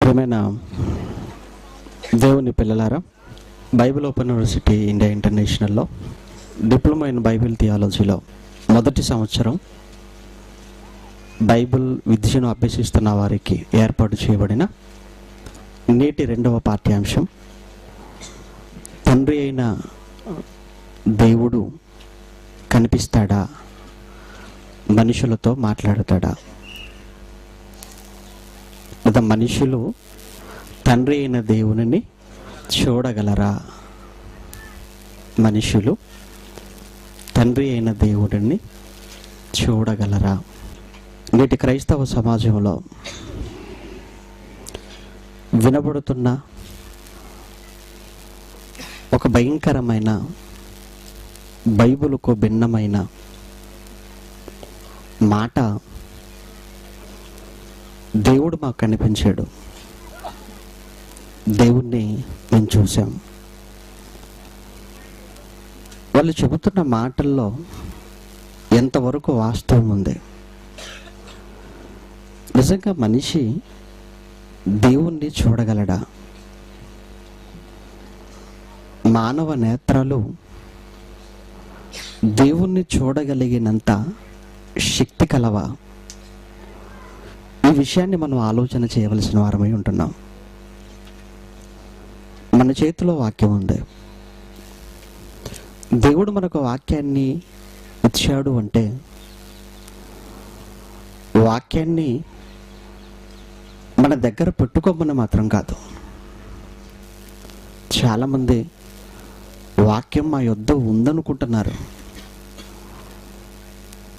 ప్రియమైన దేవుని పిల్లలారా, బైబిల్ ఓపెన్ యూనివర్సిటీ ఇండియా ఇంటర్నేషనల్లో డిప్లొమా ఇన్ బైబిల్ థియాలజీలో మొదటి సంవత్సరం బైబిల్ విద్యను అభ్యసిస్తున్న వారికి ఏర్పాటు చేయబడిన నేటి రెండవ పాఠ్యాంశం, తండ్రి అయిన దేవుడు కనిపిస్తాడా, మనుషులతో మాట్లాడతాడా? లేదా మనుషులు తండ్రి అయిన దేవునిని చూడగలరా? మనుషులు తండ్రి అయిన దేవుడిని చూడగలరా? నేటి క్రైస్తవ సమాజంలో వినబడుతున్న ఒక భయంకరమైన, బైబిలుకు భిన్నమైన మాట, దేవుడు మాకు కనిపించాడు, దేవుణ్ణి మేము చూసాం. వాళ్ళు చెబుతున్న మాటల్లో ఎంతవరకు వాస్తవం ఉంది? నిజంగా మనిషి దేవుణ్ణి చూడగలడా? మానవ నేత్రాలు దేవుణ్ణి చూడగలిగినంత శక్తి కలవా? ఈ విషయాన్ని మనం ఆలోచన చేయవలసిన వారమై ఉంటున్నాం. మన చేతిలో వాక్యం ఉంది. దేవుడు మనకు వాక్యాన్ని ఇచ్చాడు అంటే వాక్యాన్ని మన దగ్గర పెట్టుకోమని మాత్రం కాదు. చాలామంది వాక్యం మా యొద్ద ఉందనుకుంటున్నారు.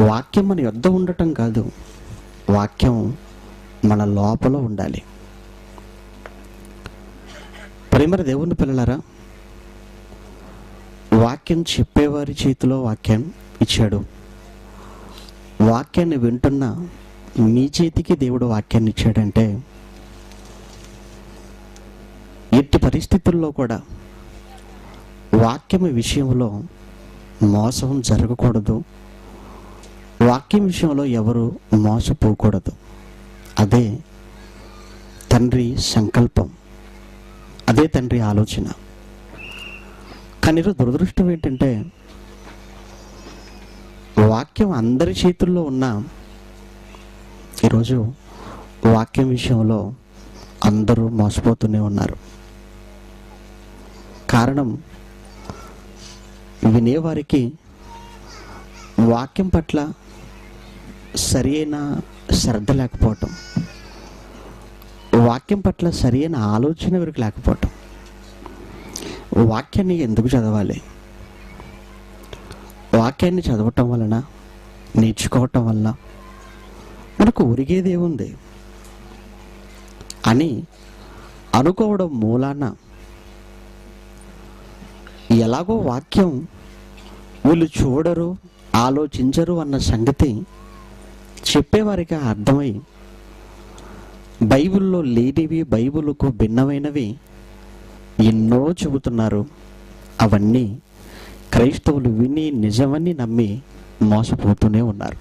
వాక్యం మన యొద్ద ఉండటం కాదు, వాక్యం మన లోపల ఉండాలి. ప్రేమర దేవుని పిల్లలారా, వాక్యం చెప్పేవారి చేతిలో వాక్యం ఇచ్చాడు. వాక్యాన్ని వింటున్న మీ చేతికి దేవుడు వాక్యాన్ని ఇచ్చాడంటే ఎట్టి పరిస్థితుల్లో కూడా వాక్యం విషయంలో మోసం జరగకూడదు. వాక్యం విషయంలో ఎవరు మోసపోకూడదు. అదే తండ్రి సంకల్పం, అదే తండ్రి ఆలోచన. కానీ దురదృష్టం ఏంటంటే వాక్యం అందరి చేతుల్లో ఉన్న ఈరోజు వాక్యం విషయంలో అందరూ మోసపోతూనే ఉన్నారు. కారణం, వినేవారికి వాక్యం పట్ల సరి అయిన శ్రద్ధ లేకపోవటం, వాక్యం పట్ల సరి అయిన ఆలోచన వీరికి లేకపోవటం. వాక్యాన్ని ఎందుకు చదవాలి? వాక్యాన్ని చదవటం వలన, నేర్చుకోవటం వలన మనకు ఒరిగేదేముంది అని అనుకోవడం మూలాన ఎలాగో వాక్యం వీళ్ళు చూడరు, ఆలోచించరు అన్న సంగతి చెప్పేవారికి అర్థమై బైబిల్లో లేనివి, బైబిలుకు భిన్నమైనవి ఎన్నో చెబుతున్నారు. అవన్నీ క్రైస్తవులు విని నిజమని నమ్మి మోసపోతూనే ఉన్నారు.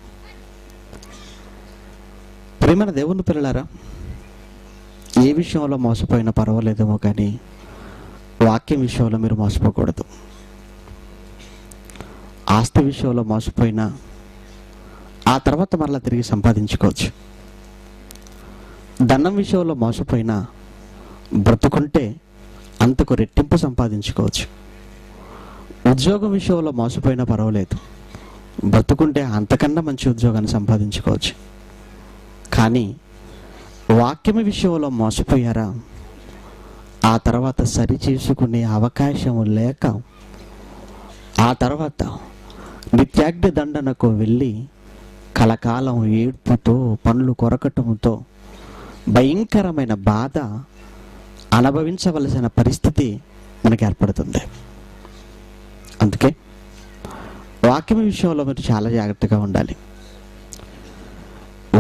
ప్రేమన దేవుని పిల్లలారా, ఏ విషయంలో మోసపోయినా పర్వాలేదేమో కానీ వాక్యం విషయంలో మీరు మోసపోకూడదు. ఆస్తి విషయంలో మోసపోయినా ఆ తర్వాత మరలా తిరిగి సంపాదించుకోవచ్చు. ధనం విషయంలో మోసపోయినా బ్రతుకుంటే అంతకు రెట్టింపు సంపాదించుకోవచ్చు. ఉద్యోగం విషయంలో మోసపోయినా పర్వాలేదు, బ్రతుకుంటే అంతకన్నా మంచి ఉద్యోగాన్ని సంపాదించుకోవచ్చు. కానీ వాక్యం విషయంలో మోసపోయారా, ఆ తర్వాత సరి చేసుకునే అవకాశం లేక ఆ తర్వాత నిత్యాగ్ని దండనకు వెళ్ళి కలకాలం ఏడ్పుతో, పనులు కొరకటంతో భయంకరమైన బాధ అనుభవించవలసిన పరిస్థితి మనకి ఏర్పడుతుంది. అందుకే వాక్యం విషయంలో మీరు చాలా జాగ్రత్తగా ఉండాలి.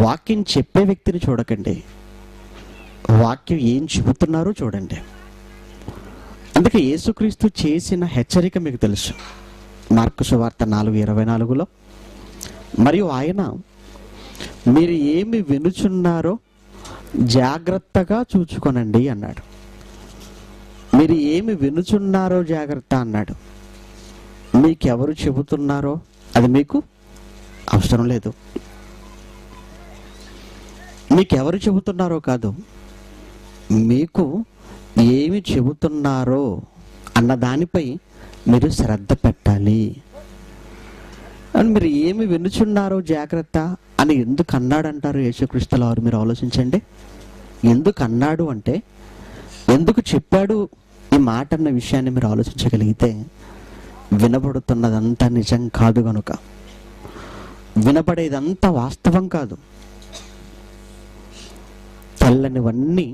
వాక్యం చెప్పే వ్యక్తిని చూడకండి, వాక్యం ఏం చెబుతున్నారో చూడండి. అందుకే యేసుక్రీస్తు చేసిన హెచ్చరిక మీకు తెలుసు. మార్కు సువార్త 4:24 మరియు ఆయన మీరు ఏమి వినుచున్నారో జాగ్రత్తగా చూచుకొనండి అన్నాడు. మీరు ఏమి వినుచున్నారో జాగ్రత్త అన్నాడు. మీకెవరు చెబుతున్నారో అది మీకు అవసరం లేదు. మీకెవరు చెబుతున్నారో కాదు, మీకు ఏమి చెబుతున్నారో అన్న దానిపై మీరు శ్రద్ధ పెట్టాలి. అని మీరు ఏమి వినుచున్నారో జాగ్రత్త అని ఎందుకు అన్నాడంటారు యేసుక్రీస్తుల వారు? మీరు ఆలోచించండి. ఎందుకు అన్నాడు అంటే, ఎందుకు చెప్పాడు ఈ మాట అన్న విషయాన్ని మీరు ఆలోచించగలిగితే, వినబడుతున్నదంతా నిజం కాదు గనుక, వినబడేదంతా వాస్తవం కాదు. తెల్లనివన్నీ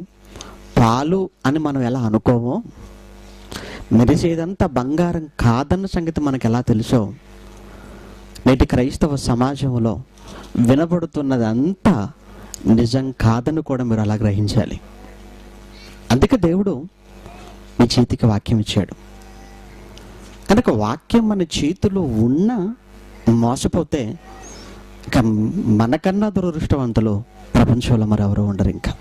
పాలు అని మనం ఎలా అనుకోమో, మెరిసేదంతా బంగారం కాదన్న సంగతి మనకు ఎలా తెలుసో, నేటి క్రైస్తవ సమాజంలో వినబడుతున్నదంతా నిజం కాదని కూడా మీరు అలా గ్రహించాలి. అందుకే దేవుడు మీ చేతికి వాక్యం ఇచ్చాడు కనుక, వాక్యం మన చేతిలో ఉన్న మోసపోతే ఇక మనకన్నా దురదృష్టవంతులు ప్రపంచంలో మరెవరూ ఉండరు ఇంకా.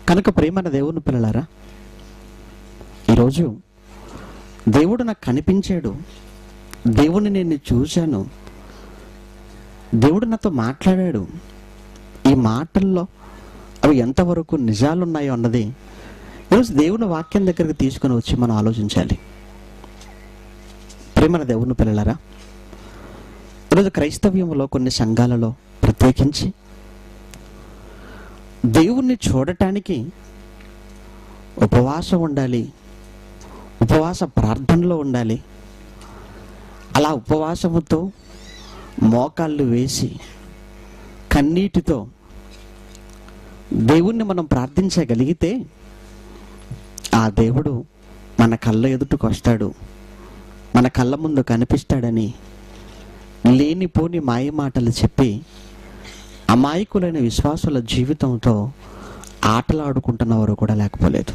కనుక ప్రియమైన దేవుని పిల్లలారా, ఈరోజు దేవుడు నాకు కనిపించాడు, దేవుడిని నేను చూశాను, దేవుడు నాతో మాట్లాడాడు. ఈ మాటల్లో అవి ఎంతవరకు నిజాలు ఉన్నాయో అన్నది ఈరోజు దేవుని వాక్యం దగ్గరికి తీసుకుని వచ్చి మనం ఆలోచించాలి. ప్రియమైన దేవుని పిల్లలారా, ఈరోజు క్రైస్తవ్యంలో కొన్ని సంఘాలలో ప్రత్యేకించి దేవుణ్ణి చూడటానికి ఉపవాసం ఉండాలి, ఉపవాస ప్రార్థనలో ఉండాలి. అలా ఉపవాసముతో మోకాళ్ళు వేసి కన్నీటితో దేవుణ్ణి మనం ప్రార్థించగలిగితే ఆ దేవుడు మన కళ్ళ ఎదుటకు వస్తాడు, మన కళ్ళ ముందు కనిపిస్తాడని లేనిపోని మాయ మాటలు చెప్పి అమాయకులైన విశ్వాసుల జీవితంతో ఆటలాడుకుంటున్నవారు కూడా లేకపోలేదు.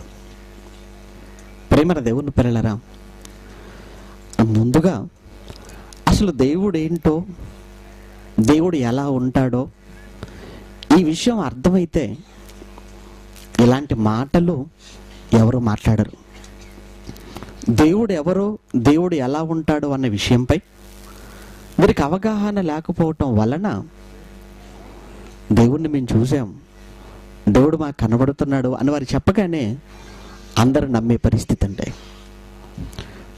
ప్రేమల దేవుని పిల్లలారా, ముందుగా అసలు దేవుడు ఏంటో, దేవుడు ఎలా ఉంటాడో ఈ విషయం అర్థమైతే ఇలాంటి మాటలు ఎవరు మాట్లాడరు. దేవుడు ఎవరో, దేవుడు ఎలా ఉంటాడో అన్న విషయంపై వీరికి అవగాహన లేకపోవటం వలన దేవుణ్ణి మేము చూసాం, దేవుడు మాకు కనబడుతున్నాడు అని వారు చెప్పగానే అందరూ నమ్మే పరిస్థితి అంటే.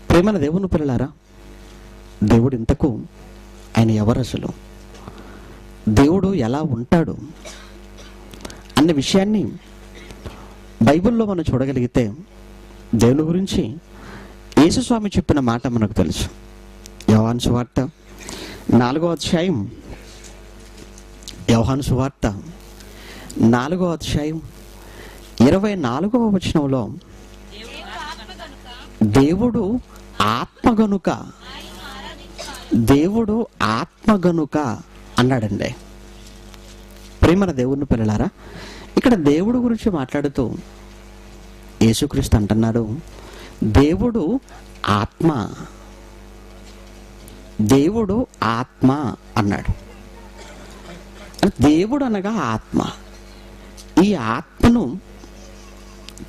ప్రేమన దేవుని పిల్లలారా, దేవుడు ఇంతకు ఆయన ఎవరు, అసలు దేవుడు ఎలా ఉంటాడు అన్న విషయాన్ని బైబిల్లో మనం చూడగలిగితే దేవుని గురించి యేసుస్వామి చెప్పిన మాట మనకు తెలుసు. యోహాను సువార్త 4వ అధ్యాయం, యోహాను సువార్త 4వ అధ్యాయం 24వ వచనంలో దేవుడు ఆత్మ గనుక, దేవుడు ఆత్మ గనుక అన్నాడండి. ప్రేమన దేవుని పిల్లలారా, ఇక్కడ దేవుడు గురించి మాట్లాడుతూ యేసుక్రీస్తు అంటున్నాడు, దేవుడు ఆత్మ, దేవుడు ఆత్మ అన్నాడు. దేవుడు అనగా ఆత్మ. ఈ ఆత్మను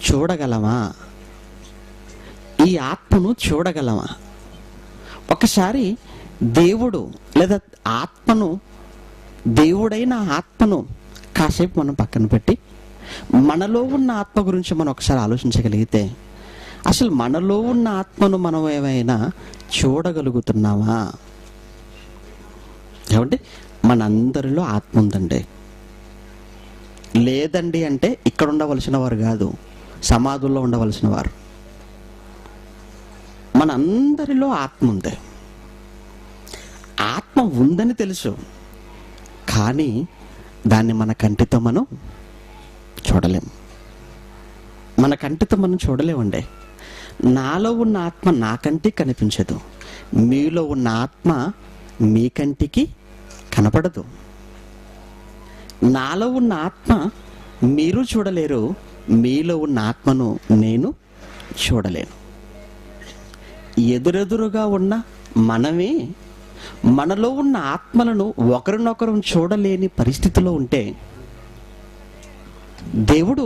చూడగలమా? ఈ ఆత్మను చూడగలమా? ఒకసారి దేవుడు లేదా ఆత్మను, దేవుడైన ఆత్మను కాసేపు మనం పక్కన పెట్టి మనలో ఉన్న ఆత్మ గురించి మనం ఒకసారి ఆలోచించగలిగితే, అసలు మనలో ఉన్న ఆత్మను మనం ఏమైనా చూడగలుగుతున్నామా? ఏమంటే మనందరిలో ఆత్మ ఉందండి. లేదండి అంటే ఇక్కడ ఉండవలసిన వారు కాదు, సమాధుల్లో ఉండవలసిన వారు. మనందరిలో ఆత్మ ఉంది. ఆత్మ ఉందని తెలుసు, కానీ దాన్ని మన కంటితో మనం చూడలేము. మన కంటితో మనం చూడలేమండి. నాలో ఉన్న ఆత్మ నా కంటికి కనిపించదు, మీలో ఉన్న ఆత్మ మీ కంటికి కనపడదు. నాలో ఉన్న ఆత్మ మీరు చూడలేరు, మీలో ఉన్న ఆత్మను నేను చూడలేను. ఎదురెదురుగా ఉన్న మనమే మనలో ఉన్న ఆత్మలను ఒకరినొకరు చూడలేని పరిస్థితిలో ఉంటే దేవుడు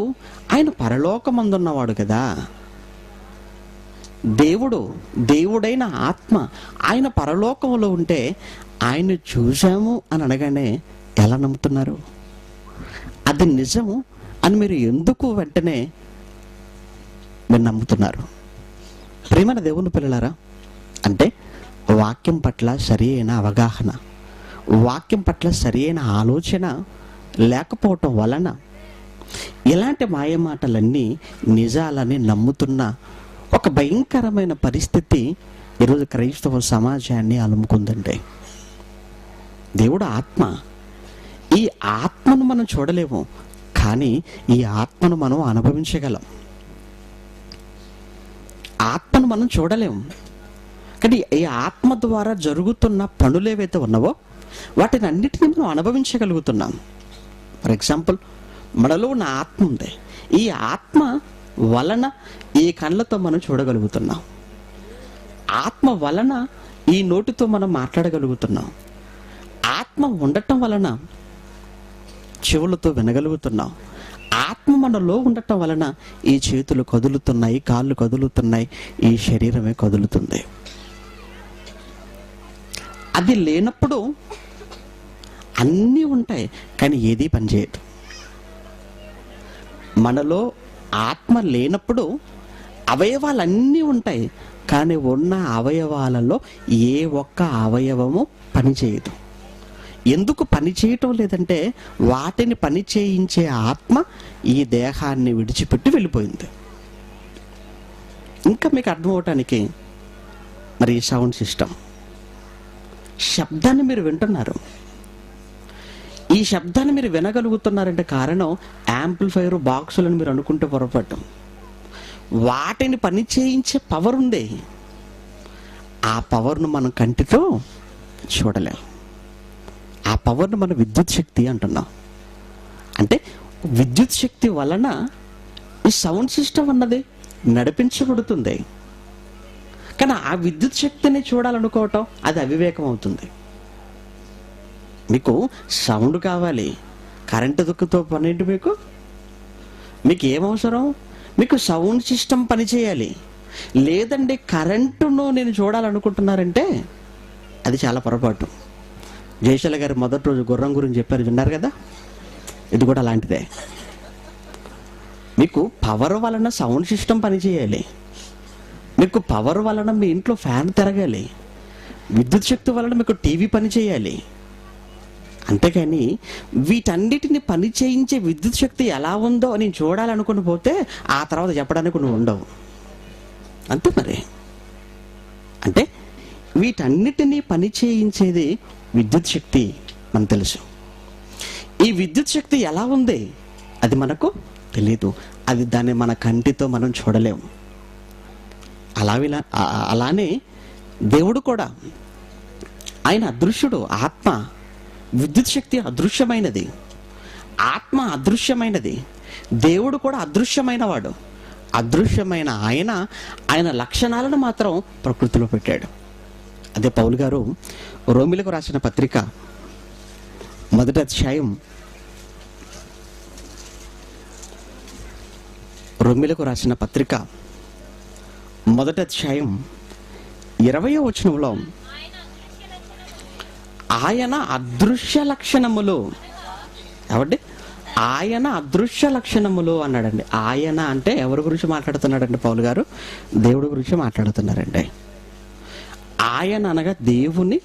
ఆయన పరలోకమందున్నవాడు కదా. దేవుడైన ఆత్మ ఆయన పరలోకంలో ఉంటే ఆయన్ని చూసాము అని అనగానే ఎలా నమ్ముతున్నారు? అది నిజము అని మీరు ఎందుకు వెంటనే మీరు నమ్ముతున్నారు? ప్రియమైన దేవుని పిల్లలారా, అంటే వాక్యం పట్ల సరి అయిన అవగాహన, వాక్యం పట్ల సరి అయిన ఆలోచన లేకపోవటం వలన ఇలాంటి మాయమాటలన్నీ నిజాలని నమ్ముతున్న ఒక భయంకరమైన పరిస్థితి ఈరోజు క్రైస్తవ సమాజాన్ని అలుముకుందండి. దేవుడు ఆత్మ. ఈ ఆత్మను మనం చూడలేము, కానీ ఈ ఆత్మను మనం అనుభవించగలం. ఆత్మను మనం చూడలేము, కానీ ఈ ఆత్మ ద్వారా జరుగుతున్న పనులు ఏవైతే ఉన్నావో వాటిని అన్నిటినీ మనం అనుభవించగలుగుతున్నాం. ఫర్ ఎగ్జాంపుల్, మనలో ఉన్న ఆత్మ ఉంది. ఈ ఆత్మ వలన ఈ కళ్ళతో మనం చూడగలుగుతున్నాం, ఆత్మ వలన ఈ నోటితో మనం మాట్లాడగలుగుతున్నాం, ఆత్మ ఉండటం వలన చెవులతో వినగలుగుతున్నాం, ఆత్మ మనలో ఉండటం వలన ఈ చేతులు కదులుతున్నాయి, కాళ్ళు కదులుతున్నాయి, ఈ శరీరమే కదులుతుంది. అది లేనప్పుడు అన్నీ ఉంటాయి కానీ ఏదీ పనిచేయదు. మనలో ఆత్మ లేనప్పుడు అవయవాలన్నీ ఉంటాయి కానీ ఉన్న అవయవాలలో ఏ ఒక్క అవయవము పనిచేయదు. ఎందుకు పని చేయటం లేదంటే వాటిని పని చేయించే ఆత్మ ఈ దేహాన్ని విడిచిపెట్టి వెళ్ళిపోయింది. ఇంకా మీకు అర్థమవటానికి మరి ఈ సౌండ్ సిస్టమ్, శబ్దాన్ని మీరు వింటున్నారు. ఈ శబ్దాన్ని మీరు వినగలుగుతున్నారంటే కారణం యాంప్లిఫైర్ బాక్సులను మీరు అనుకుంటే పొరపడటం. వాటిని పని చేయించే పవర్ ఉంది. ఆ పవర్ను మనం కంటితో చూడలేం. ఆ పవర్ను మనం విద్యుత్ శక్తి అంటున్నాం. అంటే విద్యుత్ శక్తి వలన ఈ సౌండ్ సిస్టమ్ అన్నది నడిపించబడుతుంది. కానీ ఆ విద్యుత్ శక్తిని చూడాలనుకోవటం అది అవివేకం అవుతుంది. మీకు సౌండ్ కావాలి, కరెంటు దుక్కుతో పనేంటి? మీకు ఏమవసరం? మీకు సౌండ్ సిస్టమ్ పనిచేయాలి. లేదండి కరెంటును నేను చూడాలనుకుంటున్నారంటే అది చాలా పొరపాటు. జయశాల గారు మొదటి రోజు గుర్రం గురించి చెప్పారు, విన్నారు కదా? ఇది కూడా అలాంటిదే. మీకు పవర్ వలన సౌండ్ సిస్టమ్ పనిచేయాలి, మీకు పవర్ వలన మీ ఇంట్లో ఫ్యాన్ తిరగాలి, విద్యుత్ శక్తి వలన మీకు టీవీ పనిచేయాలి. అంతేకాని వీటన్నిటిని పని చేయించే విద్యుత్ శక్తి ఎలా ఉందో నేను చూడాలనుకుని పోతే ఆ తర్వాత చెప్పడానికి నువ్వు ఉండవు. అంతే మరి. అంటే వీటన్నిటినీ పని చేయించేది విద్యుత్ శక్తి మనకు తెలుసు. ఈ విద్యుత్ శక్తి ఎలా ఉంది అది మనకు తెలియదు. అది దాన్ని మన కంటితో మనం చూడలేము. అలానే దేవుడు కూడా ఆయన అదృశ్యుడు. ఆత్మ, విద్యుత్ శక్తి అదృశ్యమైనది, ఆత్మ అదృశ్యమైనది, దేవుడు కూడా అదృశ్యమైన వాడు. అదృశ్యమైన ఆయన లక్షణాలను మాత్రం ప్రకృతిలో పెట్టాడు. అదే పౌలు గారు రోమిలకు రాసిన పత్రిక 1వ అధ్యాయం, రోమిలకు రాసిన పత్రిక 1వ అధ్యాయం 20వ వచనంలో ఆయన అదృశ్య లక్షణములు, కాబట్టి ఆయన అదృశ్య లక్షణములు అన్నాడండి. ఆయన అంటే ఎవరి గురించి మాట్లాడుతున్నాడండి పౌలు గారు? దేవుడి గురించి మాట్లాడుతున్నారండి. ఆయన అనగా దేవుని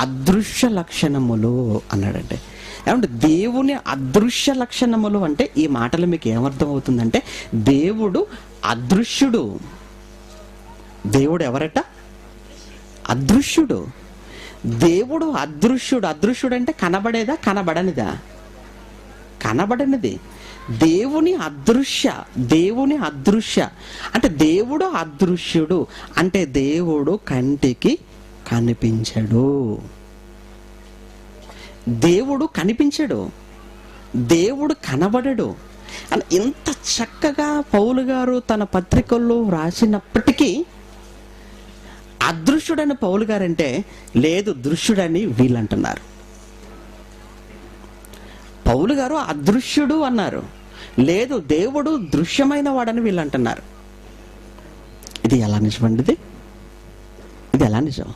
అదృశ్య లక్షణములు అన్నాడండి. ఏమంటే దేవుని అదృశ్య లక్షణములు అంటే ఈ మాటలు మీకు ఏమర్థం అవుతుందంటే దేవుడు అదృశ్యుడు. దేవుడు ఎవరట? అదృశ్యుడు. దేవుడు అదృశ్యుడు. అదృశ్యుడు అంటే కనబడేదా, కనబడనిదా? కనబడనిది. దేవుని అదృశ్య అంటే దేవుడు అదృశ్యుడు అంటే దేవుడు కంటికి కనిపించడు. దేవుడు కనిపించడు, దేవుడు కనబడడు అని ఇంత చక్కగా పౌలు గారు తన పత్రికల్లో రాసినప్పటికీ అదృశ్యుడని పౌలు గారంటే లేదు, దృశ్యుడని వీళ్ళంటున్నారు. పౌలు గారు అదృశ్యుడు అన్నారు లేదు, దేవుడు దృశ్యమైన వాడని వీళ్ళు అంటున్నారు. ఇది ఎలా నిజమండి? ఇది ఎలా నిజం?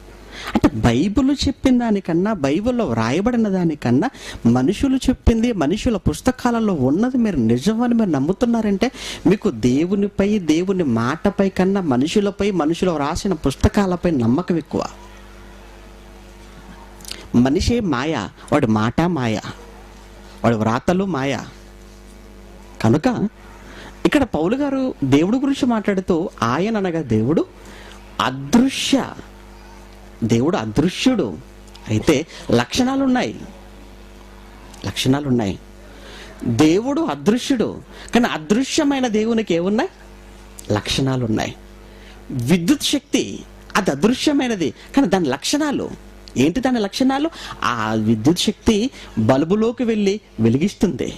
అంటే బైబిల్ చెప్పిన దానికన్నా, బైబిల్లో వ్రాయబడిన దానికన్నా మనుషులు చెప్పింది, మనుషుల పుస్తకాలలో ఉన్నది మీరు నిజమని మీరు నమ్ముతున్నారంటే మీకు దేవునిపై, దేవుని మాటపై కన్నా మనుషులపై, మనుషులు రాసిన పుస్తకాలపై నమ్మకం ఎక్కువ. మనిషి మాయ, వాడి మాట మాయ, వాడి వ్రాతలు మాయ. కనుక ఇక్కడ పౌలు గారు దేవుడు గురించి మాట్లాడుతూ, ఆయన అనగా దేవుడు అదృశ్య, దేవుడు అదృశ్యుడు. అయితే లక్షణాలు ఉన్నాయి. దేవుడు అదృశ్యుడు, కానీ అదృశ్యమైన దేవునికి ఏమున్నాయి? లక్షణాలు ఉన్నాయి. విద్యుత్ శక్తి అది అదృశ్యమైనది, కానీ దాని లక్షణాలు ఏంటి? దాని లక్షణాలు, ఆ విద్యుత్ శక్తి బల్బులోకి వెళ్ళి వెలిగిస్తుంది.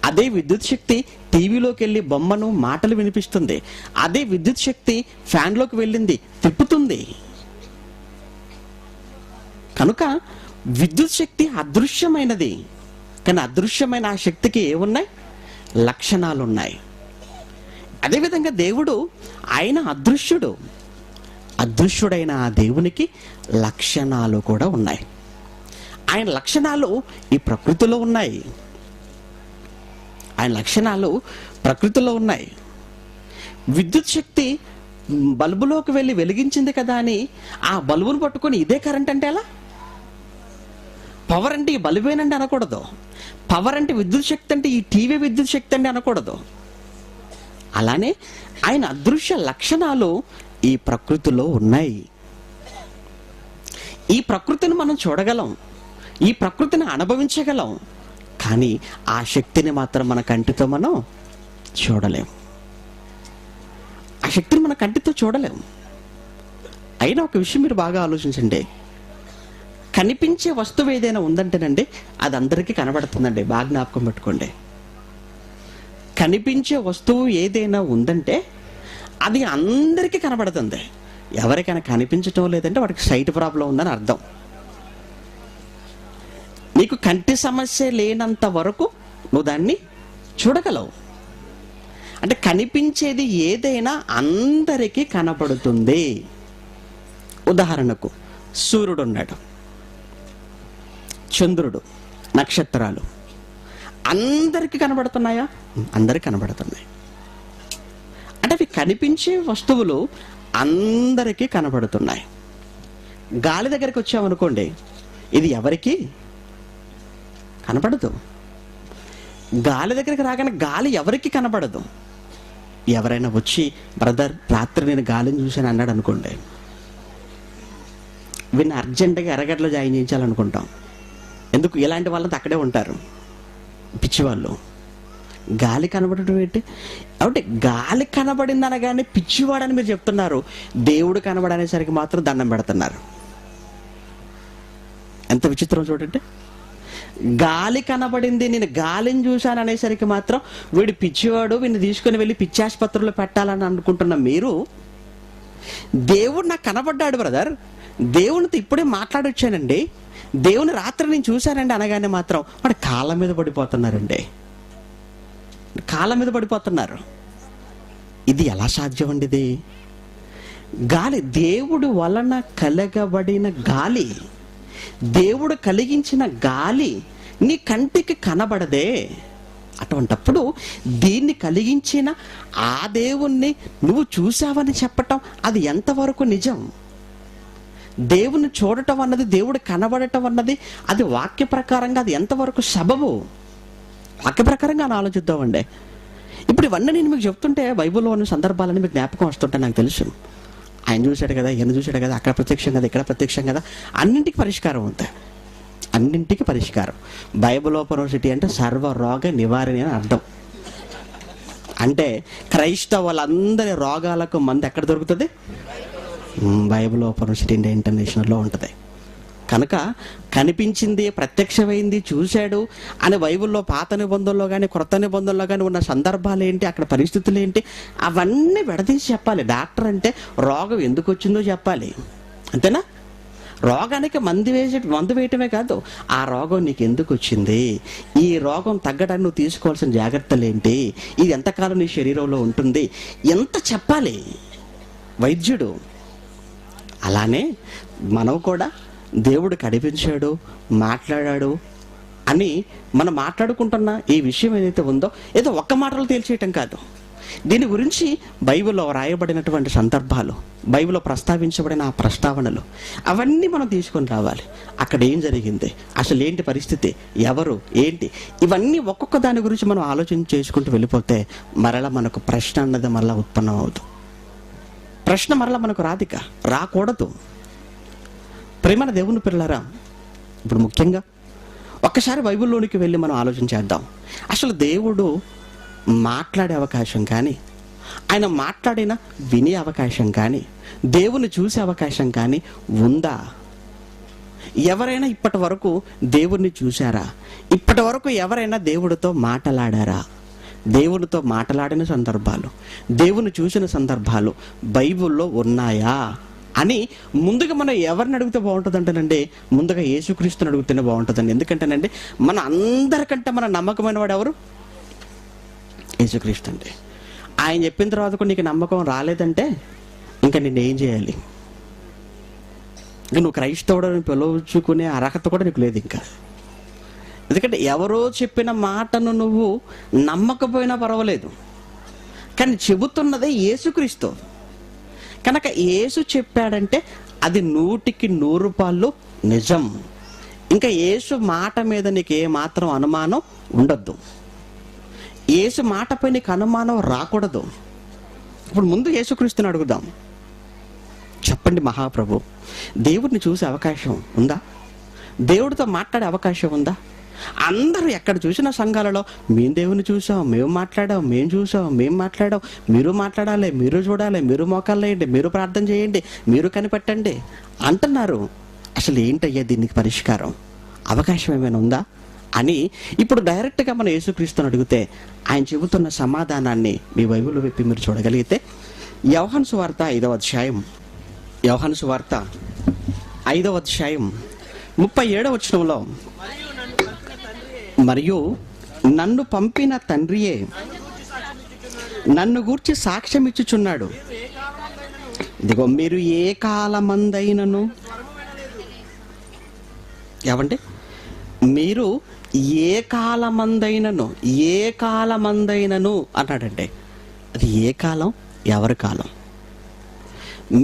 అదే విద్యుత్ శక్తి టీవీలోకి వెళ్ళి బొమ్మను, మాటలు వినిపిస్తుంది. అదే విద్యుత్ శక్తి ఫ్యాన్లోకి వెళ్ళింది, తిప్పుతుంది. కనుక విద్యుత్ శక్తి అదృశ్యమైనది, కానీ అదృశ్యమైన ఆ శక్తికి ఏమున్నాయి? లక్షణాలు ఉన్నాయి. అదేవిధంగా దేవుడు, ఆయన అదృశ్యుడు. అదృశ్యుడైన ఆ దేవునికి లక్షణాలు కూడా ఉన్నాయి. ఆయన లక్షణాలు ఈ ప్రకృతిలో ఉన్నాయి. ఆయన లక్షణాలు ప్రకృతిలో ఉన్నాయి. విద్యుత్ శక్తి బల్బులోకి వెళ్ళి వెలిగించింది కదా అని ఆ బల్బును పట్టుకొని ఇదే కరెంట్ అంటే ఎలా? పవర్ అంటే ఈ బల్బేనండి అనకూడదు. పవర్ అంటే విద్యుత్ శక్తి అంటే ఈ టీవీ విద్యుత్ శక్తి అంటే అనకూడదు. అలానే ఆయన అదృశ్య లక్షణాలు ఈ ప్రకృతిలో ఉన్నాయి. ఈ ప్రకృతిని మనం చూడగలం, ఈ ప్రకృతిని అనుభవించగలం, కానీ ఆ శక్తిని మాత్రం మన కంటితో మనం చూడలేం. ఆ శక్తిని మన కంటితో చూడలేం. అయినా ఒక విషయం మీరు బాగా ఆలోచించండి. కనిపించే వస్తువు ఏదైనా ఉందంటేనండి అది అందరికీ కనబడుతుందండి. బాగా జ్ఞాపకం పెట్టుకోండి. కనిపించే వస్తువు ఏదైనా ఉందంటే అది అందరికీ కనబడుతుంది. ఎవరికైనా కనిపించటం లేదంటే వాడికి సైట్ ప్రాబ్లం ఉందని అర్థం. నీకు కంటి సమస్య లేనంత వరకు నువ్వు దాన్ని చూడగలవు. అంటే కనిపించేది ఏదైనా అందరికీ కనబడుతుంది. ఉదాహరణకు సూర్యుడు ఉన్నాడు, చంద్రుడు, నక్షత్రాలు అందరికీ కనబడుతున్నాయా? అందరికీ కనబడుతున్నాయి. అంటే అవి కనిపించే వస్తువులు అందరికీ కనబడుతున్నాయి. గాలి దగ్గరికి వచ్చామనుకోండి, ఇది ఎవరికి కనబడదు. గాలి దగ్గరికి రాగానే గాలి ఎవరికి కనబడదు. ఎవరైనా వచ్చి బ్రదర్ రాత్రి నేను గాలిని చూశాను అన్నాడు అనుకోండి, వీళ్ళని అర్జెంటుగా ఎర్రగడ్డలో జాయిన్ చేయించాలనుకుంటాం. ఎందుకు? ఇలాంటి వాళ్ళంతా అక్కడే ఉంటారు, పిచ్చివాళ్ళు. గాలి కనబడటం ఏంటి? అంటే గాలి కనబడింది అనగానే పిచ్చివాడని మీరు చెప్తున్నారు. దేవుడు కనబడనేసరికి మాత్రం దండం పెడుతున్నారు. ఎంత విచిత్రం చూడండి. గాలి కనబడింది, నేను గాలిని చూశాను అనేసరికి మాత్రం వీడు పిచ్చివాడు, వీడిని తీసుకుని వెళ్ళి పిచ్చి ఆసుపత్రిలో పెట్టాలని అనుకుంటున్న మీరు, దేవుడు నాకు కనబడ్డాడు బ్రదర్, దేవునితో ఇప్పుడే మాట్లాడొచ్చానండి, దేవుని రాత్రి నేను చూశానండి అనగానే మాత్రం వాడు కాళ్ళ మీద పడిపోతున్నారండి. కాళ్ళ మీద పడిపోతున్నారు. ఇది ఎలా సాధ్యం అండి? ఇది గాలి దేవుడు వలన కలగబడిన గాలి, దేవుడు కలిగించిన గాలి నీ కంటికి కనబడదే. అటువంటప్పుడు దీన్ని కలిగించిన ఆ దేవుణ్ణి నువ్వు చూసావని చెప్పటం అది ఎంతవరకు నిజం? దేవుని చూడటం అన్నది, దేవుడు కనబడటం అన్నది అది వాక్య ప్రకారంగా అది ఎంతవరకు సబబు? వాక్య ప్రకారంగా అని ఆలోచిద్దామండి. ఇప్పుడు ఇవన్నీ నేను మీకు చెప్తుంటే బైబిల్లో ఉన్న సందర్భాలని మీకు జ్ఞాపకం వస్తుంటే నాకు తెలుసు. ఆయన చూశాడు కదా, ఈయన చూశాడు కదా, అక్కడ ప్రత్యక్షం కదా, ఇక్కడ ప్రత్యక్షం కదా. అన్నింటికి పరిష్కారం ఉంది, అన్నింటికి పరిష్కారం. బైబిల్ యూనివర్సిటీ అంటే సర్వరోగ నివారణ అని అర్థం. అంటే క్రైస్తవులందరి రోగాలకు మందు ఎక్కడ దొరుకుతుంది? బైబిల్ యూనివర్సిటీ ఇండియా ఇంటర్నేషనల్లో ఉంటుంది. కనుక కనిపించింది, ప్రత్యక్షమైంది, చూశాడు అని బైబిల్లో పాత నిబంధనలో కానీ క్రొత్త నిబంధనలో కానీ ఉన్న సందర్భాలు ఏంటి, అక్కడ పరిస్థితులు ఏంటి, అవన్నీ విడదీసి చెప్పాలి. డాక్టర్ అంటే రోగం ఎందుకు వచ్చిందో చెప్పాలి, అంతేనా? రోగానికి మందు వేయటమే కాదు, ఆ రోగం నీకు ఎందుకు వచ్చింది, ఈ రోగం తగ్గడానికి నువ్వు తీసుకోవాల్సిన జాగ్రత్తలు ఏంటి, ఇది ఎంతకాలం నీ శరీరంలో ఉంటుంది, ఎంత చెప్పాలి వైద్యుడు. అలానే మనం కూడా దేవుడు కనిపించాడు, మాట్లాడాడు అని మనం మాట్లాడుకుంటున్న ఈ విషయం ఏదైతే ఉందో ఏదో ఒక్క మాటలో తేల్చేయటం కాదు. దీని గురించి బైబిల్లో రాయబడినటువంటి సందర్భాలు, బైబిల్లో ప్రస్తావించబడిన ఆ ప్రస్తావనలు అవన్నీ మనం తీసుకొని రావాలి. అక్కడ ఏం జరిగింది, అసలు ఏంటి పరిస్థితి, ఎవరు ఏంటి, ఇవన్నీ ఒక్కొక్క దాని గురించి మనం ఆలోచన చేసుకుంటూ వెళ్ళిపోతే మరలా మనకు ప్రశ్న అన్నది మరలా ఉత్పన్నం అవుతుంది. ప్రశ్న మరలా మనకు రాదిక, రాకూడదు. ప్రేమన దేవుని పిల్లలారా, ఇప్పుడు ముఖ్యంగా ఒక్కసారి బైబిల్లోనికి వెళ్ళి మనం ఆలోచన చేద్దాం. అసలు దేవుడు మాట్లాడే అవకాశం కానీ, ఆయన మాట్లాడిన వినే అవకాశం కానీ, దేవుని చూసే అవకాశం కానీ ఉందా? ఎవరైనా ఇప్పటి వరకు దేవుణ్ణి చూశారా? ఇప్పటి వరకు ఎవరైనా దేవుడితో మాట్లాడారా? దేవునితో మాట్లాడిన సందర్భాలు, దేవుని చూసిన సందర్భాలు బైబిల్లో ఉన్నాయా అని ముందుగా మనం ఎవరిని అడిగితే బాగుంటుంది అంటేనండి, ముందుగా యేసుక్రీస్తుని అడిగితేనే బాగుంటుందండి. ఎందుకంటేనండి మన అందరికంటే మన నమ్మకమైన వాడు ఎవరు? యేసుక్రీస్తు అండి. ఆయన చెప్పిన తర్వాత కూడా నీకు నమ్మకం రాలేదంటే ఇంకా నిన్ను ఏం చేయాలి? ఇంకా నువ్వు క్రైస్తవుడని పిలుచుకునే అర్హత కూడా నీకు లేదు ఇంకా. ఎందుకంటే ఎవరో చెప్పిన మాటను నువ్వు నమ్మకపోయినా పర్వాలేదు, కానీ చెబుతున్నదే యేసుక్రీస్తు కనుక యేసు చెప్పాడంటే అది 100% నిజం. ఇంకా యేసు మాట మీద నీకు ఏమాత్రం అనుమానం ఉండొద్దు. యేసు మాటపై నీకు అనుమానం రాకూడదు. ఇప్పుడు ముందు యేసుక్రీస్తుని అడుగుదాం. చెప్పండి మహాప్రభు, దేవుడిని చూసే అవకాశం ఉందా? దేవుడితో మాట్లాడే అవకాశం ఉందా? అందరూ ఎక్కడ చూసిన సంఘాలలో మేము దేవుని చూసాం, మేము మాట్లాడాం, మేము చూసాం, మేము మాట్లాడాం, మీరు మాట్లాడాలి, మీరు చూడాలి, మీరు మోకాలు వేయండి, మీరు ప్రార్థన చేయండి, మీరు కనిపెట్టండి అంటున్నారు. అసలు ఏంటయ్యా దీనికి పరిష్కారం? అవకాశం ఏమైనా ఉందా అని ఇప్పుడు డైరెక్ట్గా మన యేసుక్రీస్తుని అడిగితే ఆయన చెబుతున్న సమాధానాన్ని మీ బైబిల్లో విప్పి మీరు చూడగలిగితే యోహాను సువార్త 5వ అధ్యాయం, యోహాను సువార్త 5వ అధ్యాయం 37వ వచనంలో, మరియు నన్ను పంపిన తండ్రియే నన్ను గూర్చి సాక్ష్యం ఇచ్చుచున్నాడు. ఇదిగో మీరు ఏ కాలమందైనను, ఏమంటే మీరు ఏ కాలమందైనను, ఏ కాలమందైనను అన్నాడంటే అది ఏ కాలం, ఎవరి కాలం?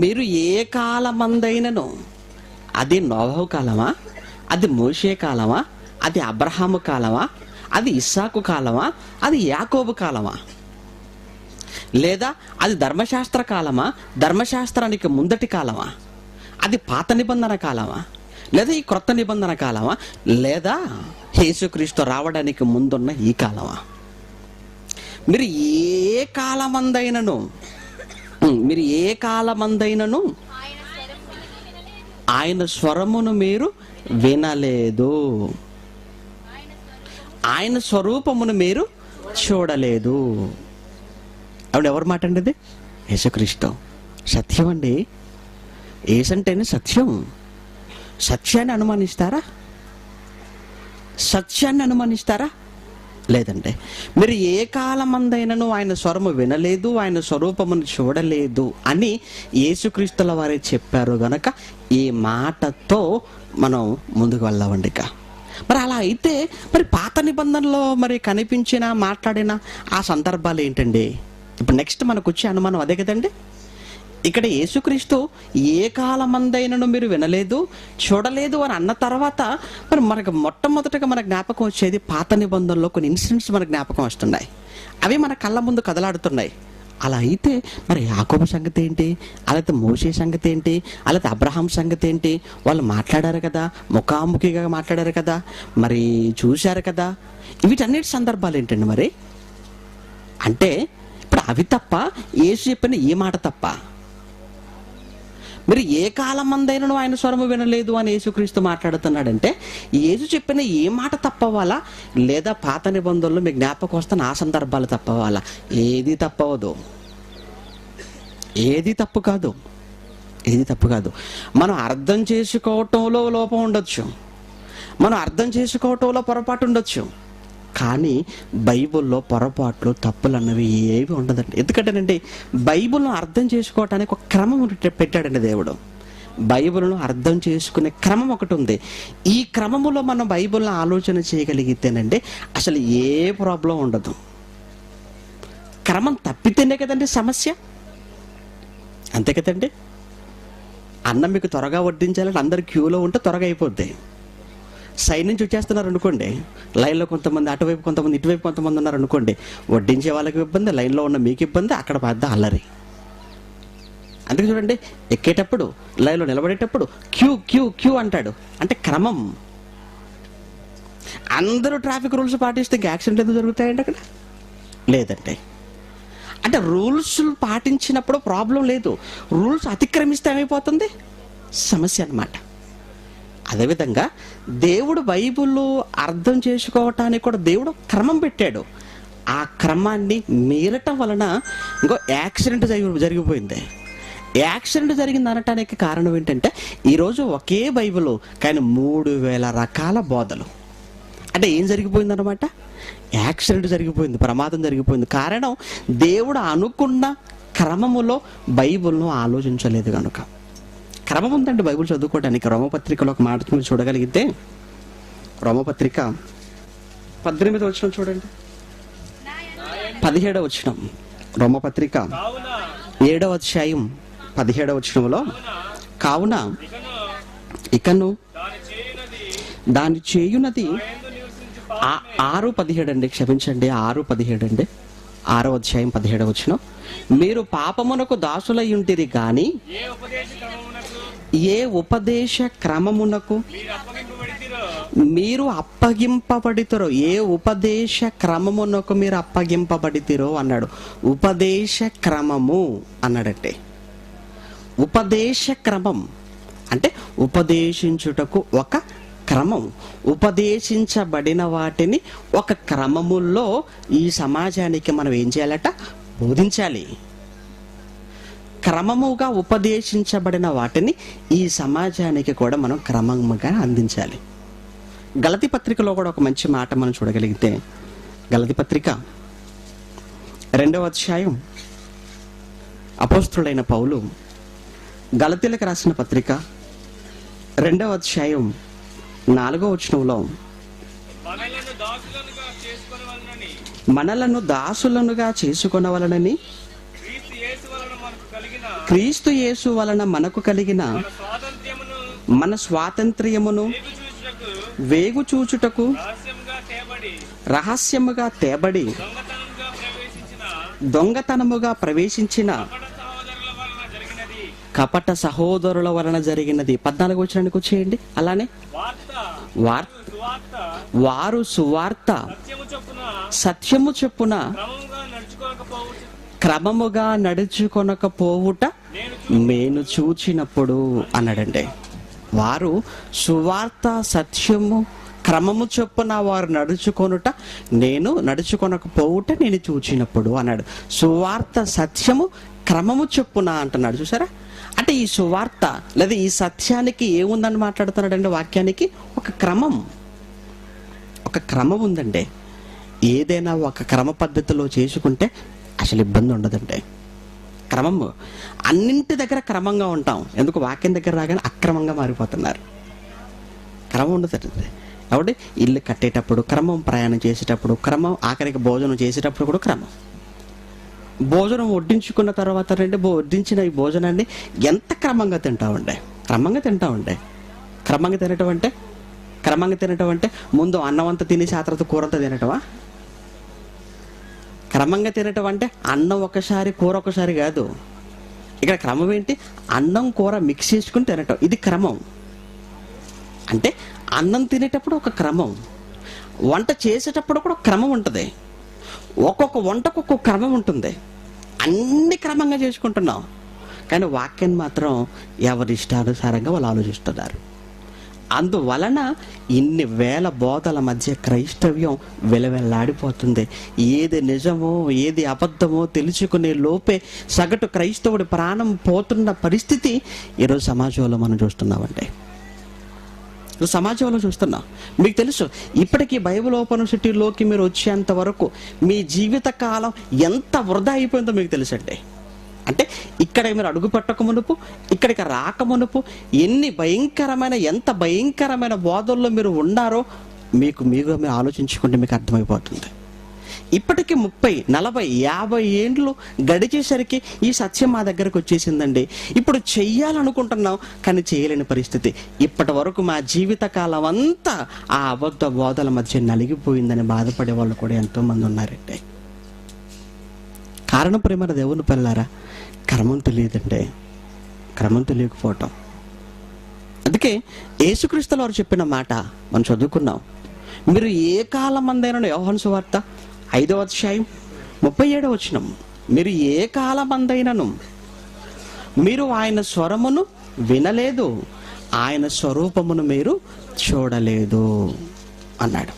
మీరు ఏ కాలమందైనను, అది నోవహు కాలమా, అది మోషే కాలమా, అది అబ్రహాము కాలమా, అది ఇస్సాకు కాలమా, అది యాకోబు కాలమా, లేదా అది ధర్మశాస్త్ర కాలమా, ధర్మశాస్త్రానికి ముందటి కాలమా, అది పాత నిబంధన కాలమా, లేదా ఈ క్రొత్త నిబంధన కాలమా, లేదా యేసుక్రీస్తు రావడానికి ముందున్న ఈ కాలమా? మీరు ఏ కాలమందైనను, మీరు ఏ కాలమందైనను ఆయన స్వరమును మీరు వినలేదు, ఆయన స్వరూపమును మీరు చూడలేదు. ఆవిడ ఎవరి మాట అండి? ఇది యేసుక్రీస్తు. సత్యం అండి. ఏసంటేనే సత్యం. సత్యాన్ని అనుమానిస్తారా? సత్యాన్ని అనుమానిస్తారా? లేదంటే మీరు ఏ కాలమందైనను ఆయన స్వరము వినలేదు, ఆయన స్వరూపమును చూడలేదు అని యేసుక్రీస్తుల వారే చెప్పారు గనక ఈ మాటతో మనం ముందుకు వెళ్దామండి. ఇక మరి అలా అయితే మరి పాత నిబంధనలో మరి కనిపించిన మాట్లాడిన ఆ సందర్భాలు ఏంటండి? ఇప్పుడు నెక్స్ట్ మనకు వచ్చే అనుమానం అదే కదండి. ఇక్కడ యేసుక్రీస్తు ఏ కాలమందైనను మీరు వినలేదు, చూడలేదు అని అన్న తర్వాత మరి మనకు మొట్టమొదటిగా మన జ్ఞాపకం వచ్చేది పాత నిబంధనలో కొన్ని ఇన్సిడెంట్స్ మన జ్ఞాపకం వస్తున్నాయి. అవి మన కళ్ళ ముందు కదలాడుతున్నాయి. అలా అయితే మరి యాకోబు సంగతి ఏంటి, అలాగే మోషే సంగతి ఏంటి, అలాగే అబ్రహాం సంగతి ఏంటి? వాళ్ళు మాట్లాడారు కదా, ముఖాముఖిగా మాట్లాడారు కదా, మరి చూశారు కదా, వీటన్నిటి సందర్భాలు ఏంటండి మరి? అంటే ఇప్పుడు అవి తప్ప, యేసు చెప్పిన ఈ మాట తప్ప? మీరు ఏ కాలమందైనను ఆయన స్వరము వినలేదు అని యేసుక్రీస్తు మాట్లాడుతున్నాడంటే యేసు చెప్పిన ఏ మాట తప్పవాలా, లేదా పాత నిబంధనలు మీకు జ్ఞాపకం వస్తున్న ఆ సందర్భాలు తప్పవాలా? ఏది తప్పవదు, ఏది తప్పు కాదు. ఏది తప్పు కాదు. మనం అర్థం చేసుకోవటంలో లోపం ఉండొచ్చు, మనం అర్థం చేసుకోవటంలో పొరపాటు ఉండొచ్చు, కానీ బైబిల్లో పొరపాట్లు తప్పులు అన్నవి ఏవి ఉండదండి. ఎందుకంటేనండి బైబిల్ను అర్థం చేసుకోవటానికి ఒక క్రమం పెట్టాడండి దేవుడు. బైబిల్ను అర్థం చేసుకునే క్రమం ఒకటి ఉంది. ఈ క్రమములో మనం బైబిల్ను ఆలోచన చేయగలిగితేనండి అసలు ఏ ప్రాబ్లం ఉండదు. క్రమం తప్పితేనే కదండి సమస్య, అంతే కదండి. అన్నం మీకు త్వరగా వడ్డించాలని అందరు క్యూలో ఉంటే త్వరగా అయిపోద్ది. సైడ్ నుంచి వచ్చేస్తున్నారు అనుకోండి, లైన్లో కొంతమంది అటువైపు, కొంతమంది ఇటువైపు, కొంతమంది ఉన్నారు అనుకోండి, వడ్డించే వాళ్ళకి ఇబ్బంది, లైన్లో ఉన్న మీకు ఇబ్బంది, అక్కడ పెద్ద అల్లరి. అందుకే చూడండి, ఎక్కేటప్పుడు లైన్లో నిలబడేటప్పుడు క్యూ క్యూ క్యూ అంటాడు, అంటే క్రమం. అందరూ ట్రాఫిక్ రూల్స్ పాటిస్తే యాక్సిడెంట్ ఎందుకు జరుగుతాయండి అక్కడ? లేదంటే అంటే రూల్స్ పాటించినప్పుడు ప్రాబ్లం లేదు, రూల్స్ అతిక్రమిస్తే ఏమైపోతుంది సమస్య అన్నమాట. అదేవిధంగా దేవుడు బైబిల్లో అర్థం చేసుకోవటానికి కూడా దేవుడు క్రమం పెట్టాడు. ఆ క్రమాన్ని మీరటం వలన ఇంకో యాక్సిడెంట్ జరిగిపోయింది. యాక్సిడెంట్ జరిగింది అనటానికి కారణం ఏంటంటే ఈరోజు ఒకే బైబిల్ కానీ 3000 రకాల బోధలు. అంటే ఏం జరిగిపోయింది అనమాట? యాక్సిడెంట్ జరిగిపోయింది, ప్రమాదం జరిగిపోయింది. కారణం దేవుడు అనుకున్న క్రమములో బైబిల్ను ఆలోచించలేదు కనుక. క్రమం ఉందండి బైబిల్ చదువుకోవడానికి. రోమపత్రికలో ఒక మాట మీరు చూడగలిగితే, రోమపత్రిక 18వ వచనం చూడండి, 17వ వచనం. రోమపత్రిక 7వ అధ్యాయం 17వ వచనంలో, కావున ఇకను దాని చేయునది 6:17 అండి, క్షమించండి 6:17 అండి, 6వ అధ్యాయం 17వ వచనం. మీరు పాపమునకు దాసులై ఉంటిరి గాని ఏ ఉపదేశ క్రమమునకు మీరు అప్పగింపబడితిరో, ఏ ఉపదేశ క్రమమునకు మీరు అప్పగింపబడితిరో అన్నాడు. ఉపదేశ క్రమము అన్నాడంటే, ఉపదేశ క్రమం అంటే ఉపదేశించుటకు ఒక క్రమం, ఉపదేశించబడిన వాటిని ఒక క్రమములో ఈ సమాజానికి మనం ఏం చేయాలట? బోధించాలి. క్రమముగా ఉపదేశించబడిన వాటిని ఈ సమాజానికి కూడా మనం క్రమంగా అందించాలి. గలతీ పత్రికలో కూడా ఒక మంచి మాట మనం చూడగలిగితే, గలతీ పత్రిక 2వ అధ్యాయం అపోస్తుడైన పౌలు గలతీలకు రాసిన పత్రిక 2వ అధ్యాయం 4వ వచనంలో, మనలను దాసులనుగా చేసుకొనవలనని క్రీస్తు యేసు వలన మనకు కలిగిన మన స్వాతంత్ర్యమును వేగు చూచుటకు రహస్యముగా తేబడి దొంగతనముగా ప్రవేశించిన కపట సహోదరుల వలన జరిగినది. 14వ వచనానికి వచ్చేయండి. అలానే వారు సువార్త సత్యము చొప్పున క్రమముగా నడుచుకొనకపోవుట నేను చూచినప్పుడు అన్నాడండి. వారు సువార్త సత్యము క్రమము చొప్పున వారు నడుచుకొనకపోవుట నేను చూచినప్పుడు అన్నాడు. సువార్త సత్యము క్రమము చొప్పున అంటున్నాడు. చూసారా? అంటే ఈ సువార్త లేదా ఈ సత్యానికి ఏముందని మాట్లాడుతున్నాడండి? వాక్యానికి ఒక క్రమం ఉందండి. ఏదైనా ఒక క్రమ పద్ధతిలో చేసుకుంటే అసలు ఇబ్బంది ఉండదండి. క్రమము అన్నింటి దగ్గర క్రమంగా ఉంటాం, ఎందుకు వాక్యం దగ్గర రాగానే అక్రమంగా మారిపోతున్నారు. క్రమం ఉండదండి. కాబట్టి ఇల్లు కట్టేటప్పుడు క్రమం, ప్రయాణం చేసేటప్పుడు క్రమం, ఆఖరికి భోజనం చేసేటప్పుడు కూడా క్రమం. భోజనం వడ్డించుకున్న తర్వాత వడ్డించిన ఈ భోజనాన్ని ఎంత క్రమంగా తింటామండి? క్రమంగా తినటం అంటే ముందు అన్నం అంతా తినేసి ఆ తర్వాత కూర అంతా తినటమా? క్రమంగా తినటం అంటే అన్నం ఒకసారి కూర ఒకసారి కాదు. ఇక్కడ క్రమం ఏంటి? అన్నం కూర మిక్స్ చేసుకుని తినటం, ఇది క్రమం. అంటే అన్నం తినేటప్పుడు ఒక క్రమం, వంట చేసేటప్పుడు కూడా క్రమం ఉంటుంది. ఒక్కొక్క వంటకు ఒక్కొక్క క్రమం ఉంటుంది. అన్ని క్రమంగా చేసుకుంటున్నాం, కానీ వాక్యాన్ని మాత్రం ఎవరి ఇష్టానుసారంగా వాళ్ళు ఆలోచిస్తున్నారు. అందువలన ఇన్ని వేల బోధల మధ్య క్రైస్తవ్యం వెలవెల్లాడిపోతుంది. ఏది నిజమో ఏది అబద్ధమో తెలుసుకునే లోపే సగటు క్రైస్తవుడి ప్రాణం పోతున్న పరిస్థితి ఈరోజు సమాజంలో మనం చూస్తున్నామండి. సమాజంలో చూస్తున్నాం. మీకు తెలుసు, ఇప్పటికీ బైబిల్ ఓపెన్సిటీలోకి మీరు వచ్చేంత వరకు మీ జీవిత కాలం ఎంత వృధా అయిపోయిందో మీకు తెలుసండి. అంటే ఇక్కడ మీరు అడుగు పెట్టక మునుపు, ఇక్కడికి రాక మునుపు ఎంత భయంకరమైన బోధల్లో మీరు ఉన్నారో మీరు ఆలోచించుకుంటే మీకు అర్థమైపోతుంది. ఇప్పటికీ 30, 40, 50 ఏండ్లు గడిచేసరికి ఈ సత్యం మా దగ్గరకు వచ్చేసిందండి. ఇప్పుడు చెయ్యాలనుకుంటున్నాం కానీ చేయలేని పరిస్థితి. ఇప్పటి వరకు మా జీవిత కాలం అంతా ఆ అబద్ధ బోధల మధ్య నలిగిపోయిందని బాధపడే వాళ్ళు కూడా ఎంతో మంది ఉన్నారండి. కారణం ప్రేమ దేవుని పిల్లారా, క్రమం తెలియదండి, క్రమం తెలియకపోవటం. అందుకే యేసుక్రీస్తుల వారు చెప్పిన మాట మనం చదువుకున్నాం. మీరు ఏ కాలం మందైనా, యోహాను సువార్త 5వ అధ్యాయం 37వ వచనం, మీరు ఏ కాలమందైనను మీరు ఆయన స్వరమును వినలేదు, ఆయన స్వరూపమును మీరు చూడలేదు అన్నాడు.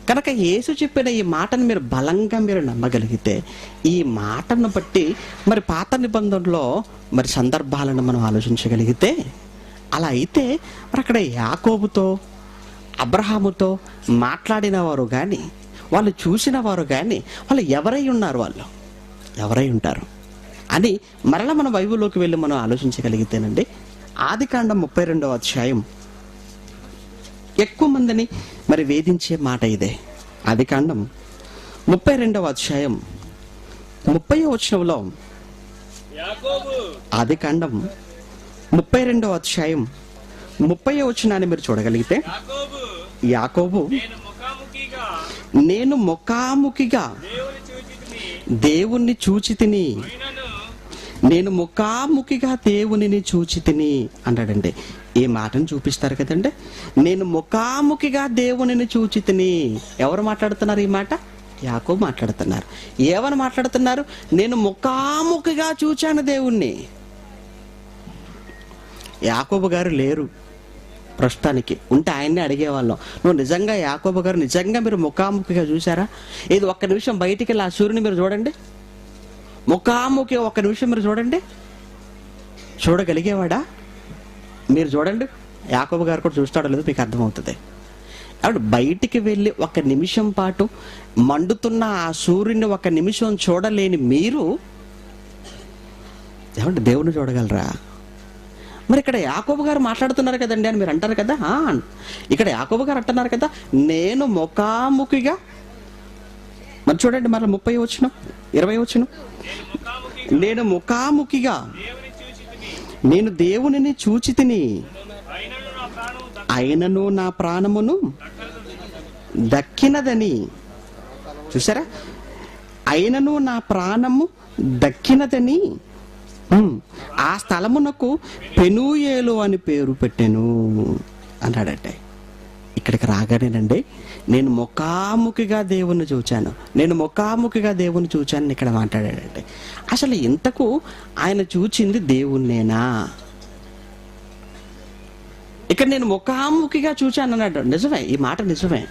కనుక యేసు చెప్పిన ఈ మాటను మీరు బలంగా నమ్మగలిగితే, ఈ మాటను బట్టి మరి పాత నిబంధనలో మరి సందర్భాలను మనం ఆలోచించగలిగితే, అలా అయితే మరి అక్కడ యాకోబుతో అబ్రహాముతో మాట్లాడిన వారు కానీ, వాళ్ళు చూసిన వారు కానీ, వాళ్ళు ఎవరై ఉంటారు అని మరలా మన బైబిల్లోకి వెళ్ళి మనం ఆలోచించగలిగితేనండి, ఆదికాండం 32వ అధ్యాయం ఎక్కువ మందిని మరి వేధించే మాట ఇదే. ఆదికాండం 32వ అధ్యాయం 30వ వచనంలో, ఆదికాండం 32వ అధ్యాయం 30వ వచనాన్ని మీరు చూడగలిగితే, యాకోబు నేను ముఖాముఖిగా దేవుణ్ణి చూచి తిని, నేను ముఖాముఖిగా దేవునిని చూచి తిని అన్నాడండి. ఈ మాటను చూపిస్తారు కదండి, నేను ముఖాముఖిగా దేవునిని చూచి తిని. ఎవరు మాట్లాడుతున్నారు ఈ మాట? యాకోబు మాట్లాడుతున్నారు. ఏమని మాట్లాడుతున్నారు? నేను ముఖాముఖిగా చూచాను దేవుణ్ణి. యాకోబు గారు లేరు ప్రస్తుతానికి, ఉంటే ఆయన్నే అడిగేవాళ్ళం, నువ్వు నిజంగా యాకోబు గారు నిజంగా మీరు ముఖాముఖిగా చూసారా? ఇది ఒక్క నిమిషం బయటికి వెళ్ళి ఆ సూర్యుని మీరు చూడండి, ముఖాముఖి ఒక్క నిమిషం మీరు చూడండి, చూడగలిగేవాడా? మీరు చూడండి, యాకోబు గారు కూడా చూస్తాడో లేదో మీకు అర్థమవుతుంది. కాబట్టి బయటికి వెళ్ళి ఒక నిమిషం పాటు మండుతున్న ఆ సూర్యుని ఒక నిమిషం చూడలేని మీరు ఏమంటే దేవుణ్ణి చూడగలరా? మరి ఇక్కడ యాకోబు గారు మాట్లాడుతున్నారు కదండి అని మీరు అంటారు కదా. ఇక్కడ యాకోబు గారు అంటున్నారు కదా, నేను ముఖాముఖిగా. మరి చూడండి, మరలా 30వ వచనం 20వ వచనం, నేను ముఖాముఖిగా నేను దేవునిని చూచి తిని, అయినను నా ప్రాణమును దక్కినదని. చూసారా, అయినను నా ప్రాణము దక్కినదని ఆ స్థలమునకు పెనూయేలు అని పేరు పెట్టాను అన్నాడంటే. ఇక్కడికి రాగానేనండి, నేను ముఖాముఖిగా దేవుణ్ణి చూచాను ఇక్కడ మాట్లాడాడంటే, అసలు ఇంతకు ఆయన చూచింది దేవుణ్ణేనా? ఇక్కడ నేను ముఖాముఖిగా చూచాను అన్నాడు. నిజమే, ఈ మాట నిజమే.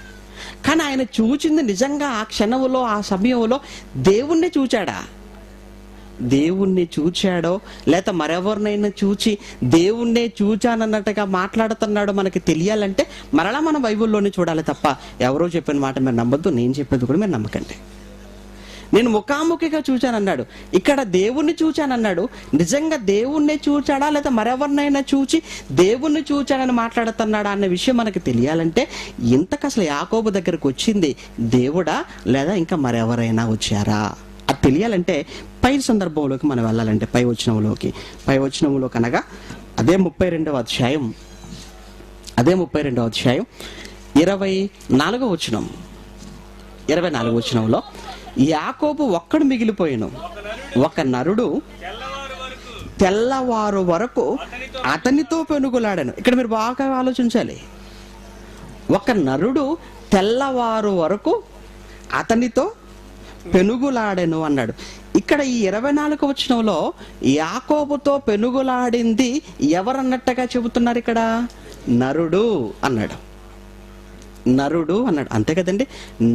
కానీ ఆయన చూచింది నిజంగా ఆ క్షణంలో ఆ సమయంలో దేవుణ్ణి చూచాడా? దేవుణ్ణి చూచాడో లేక మరెవరినైనా చూచి దేవుణ్ణే చూచానన్నట్టుగా మాట్లాడుతున్నాడో మనకి తెలియాలంటే మరలా మన బైబిల్లోనే చూడాలి తప్ప ఎవరో చెప్పిన మాట మీరు నమ్మద్దు, నేను చెప్పేది కూడా మీరు నమ్మకండి. నేను ముఖాముఖిగా చూచానన్నాడు, ఇక్కడ దేవుణ్ణి చూచానన్నాడు. నిజంగా దేవుణ్ణే చూచాడా లేదా మరెవరినైనా చూచి దేవుణ్ణి చూచాడని మాట్లాడుతున్నాడా అన్న విషయం మనకి తెలియాలంటే ఇంతకు అసలు యాకోబు దగ్గరకు వచ్చింది దేవుడా లేదా ఇంకా మరెవరైనా వచ్చారా అది తెలియాలంటే పై సందర్భంలోకి మనం వెళ్ళాలంటే పై వచనంలో కనుక అదే 32వ అధ్యాయం 24వ వచనం 24వ వచనంలో, యాకోబు ఒక్కడు మిగిలిపోయాను, ఒక నరుడు తెల్లవారు వరకు అతనితో పెనుగులాడాను. ఇక్కడ మీరు బాగా ఆలోచించాలి, ఒక నరుడు తెల్లవారు వరకు అతనితో పెనుగులాడెను అన్నాడు. ఇక్కడ ఈ 24వ వచనంలో యాకోబుతో పెనుగులాడింది ఎవరన్నట్టుగా చెబుతున్నారు? ఇక్కడ నరుడు అన్నాడు. నరుడు అన్నాడు, అంతే కదండి.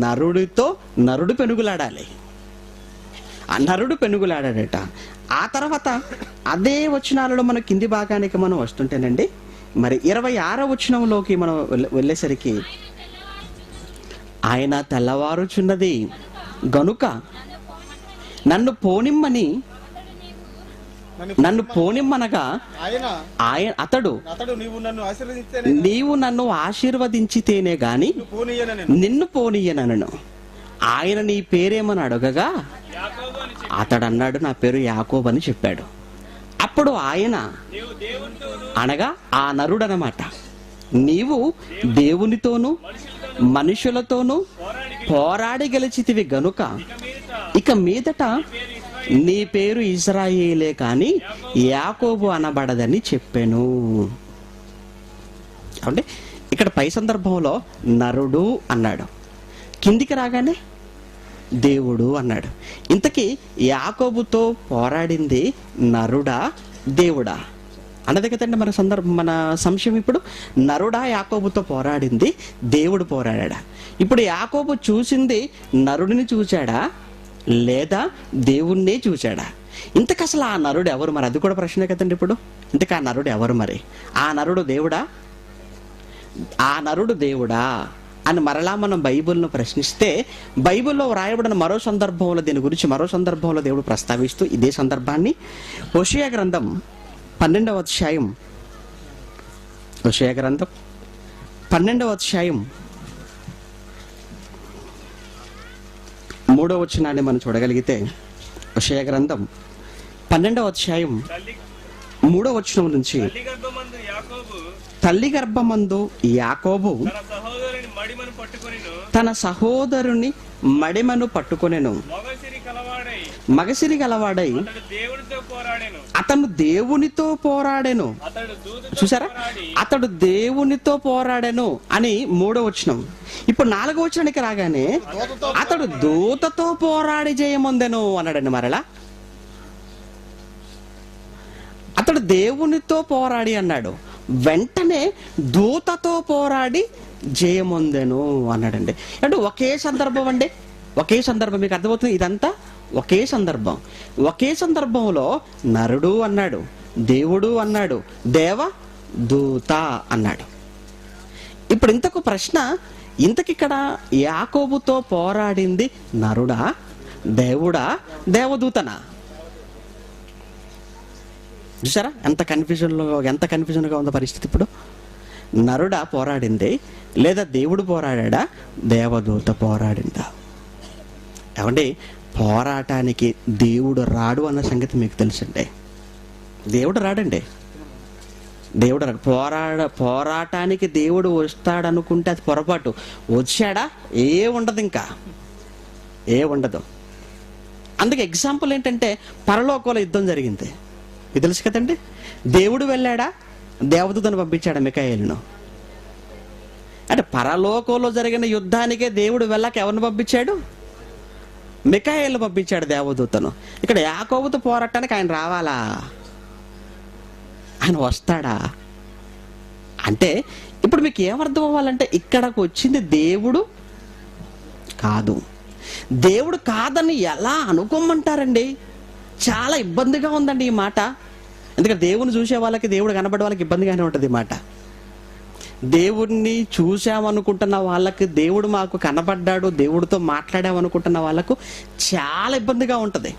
నరుడు పెనుగులాడాలి. ఆ నరుడు పెనుగులాడాడట. ఆ తర్వాత అదే వచనాలలో మన కింది భాగానికి మనం వస్తుంటేనండి, మరి 26వ వచనంలోకి మనం వెళ్ళేసరికి, ఆయన తెల్లవారుచున్నది గనుక నన్ను పోనిమ్మనగా అతడు నీవు నన్ను ఆశీర్వదించితేనే గాని నిన్ను పోనీయనను. ఆయన నీ పేరేమని అడగగా అతడు అన్నాడు, నా పేరు యాకోబు అని చెప్పాడు. అప్పుడు ఆయన అనగా ఆ నరుడు అన్నమాట, నీవు దేవునితోనూ మనుషులతోనూ పోరాడి గెలిచితివి గనుక ఇక మీదట నీ పేరు ఇశ్రాయేలే కాని యాకోబు అనబడదని చెప్పాను. అంటే ఇక్కడ పై సందర్భంలో నరుడు అన్నాడు, కిందికి రాగానే దేవుడు అన్నాడు. ఇంతకీ యాకోబుతో పోరాడింది నరుడా దేవుడా అన్నది కదండి మన సంశయం. ఇప్పుడు నరుడా యాకోబుతో పోరాడింది, దేవుడు పోరాడా? ఇప్పుడు యాకోబు చూసింది నరుడిని చూచాడా లేదా దేవుణ్ణే చూచాడా? ఇంతకు అసలు ఆ నరుడు ఎవరు మరి? అది కూడా ప్రశ్నే కదండి. ఇప్పుడు ఇంతకు ఆ నరుడు ఎవరు మరి? ఆ నరుడు దేవుడా అని మరలా మనం బైబిల్ను ప్రశ్నిస్తే, బైబిల్లో వ్రాయబడిన మరో సందర్భంలో దేవుడు ప్రస్తావిస్తూ ఇదే సందర్భాన్ని హోషేయ గ్రంథం 12వ అధ్యాయం 3వ వచనాన్ని మనం చూడగలిగితే, హోషేయ గ్రంథం 12వ అధ్యాయం 3వ వచనం నుంచి, తల్లి గర్భమందు యాకోబు తన సహోదరుని మడిమను పట్టుకొనెను, మగసిరి గలవాడై అతను దేవునితో పోరాడెను. చూసారా, అతడు దేవునితో పోరాడెను అని 3వ వచనం. ఇప్పుడు 4వ వచనానికి రాగానే అతడు దూతతో పోరాడి జయమొందెను అన్నాడండి. మరలా అతడు దేవునితో పోరాడి అన్నాడు, వెంటనే దూతతో పోరాడి జయమొందెను అన్నాడండి. అంటే ఒకే సందర్భం అండి, ఒకే సందర్భం. మీకు అర్థమవుతుంది? ఇదంతా ఒకే సందర్భంలో నరుడు అన్నాడు, దేవుడు అన్నాడు, దూత అన్నాడు. ఇప్పుడు ఇంతకు ప్రశ్న, ఇంతకిక్కడ యాకోబుతో పోరాడింది నరుడా దేవుడా దేవదూతనా? చూసారా ఎంత కన్ఫ్యూజన్గా ఉందో పరిస్థితి. ఇప్పుడు నరుడా పోరాడింది, లేదా దేవుడు పోరాడా, దేవదూత పోరాడిందా? ఏమండి, పోరాటానికి దేవుడు రాడు అన్న సంగతి మీకు తెలుసండి. దేవుడు రాడండి. పోరాటానికి దేవుడు వస్తాడనుకుంటే అది పొరపాటు. వచ్చాడా ఉండదు. అందుకే ఎగ్జాంపుల్ ఏంటంటే, పరలోకంలో యుద్ధం జరిగింది, ఇది తెలుసు కదండి. దేవుడు వెళ్ళాడా, దేవదూతను పంపించాడా మిఖాయేలును? అంటే పరలోకంలో జరిగిన యుద్ధానికే దేవుడు వెళ్ళాక ఎవరిని పంపించాడు? మిఖాయేలును పంపించాడు, దేవదూతను. ఇక్కడ యాకోబుతో పోరాటానికి ఆయన రావాలా? ఆయన వస్తాడా? అంటే ఇప్పుడు మీకు ఏమర్థం అవ్వాలంటే, ఇక్కడకు వచ్చింది దేవుడు కాదని ఎలా అనుకోమంటారండి? చాలా ఇబ్బందిగా ఉందండి ఈ మాట. ఎందుకంటే దేవుని చూసే వాళ్ళకి, దేవుడు కనబడే వాళ్ళకి ఇబ్బందిగానే ఉంటుంది ఈ మాట. దేవుడిని చూసామనుకుంటున్న వాళ్ళకి, దేవుడు మాకు కనబడ్డాడు, దేవుడితో మాట్లాడామనుకుంటున్న వాళ్ళకు చాలా ఇబ్బందిగా ఉంటుంది.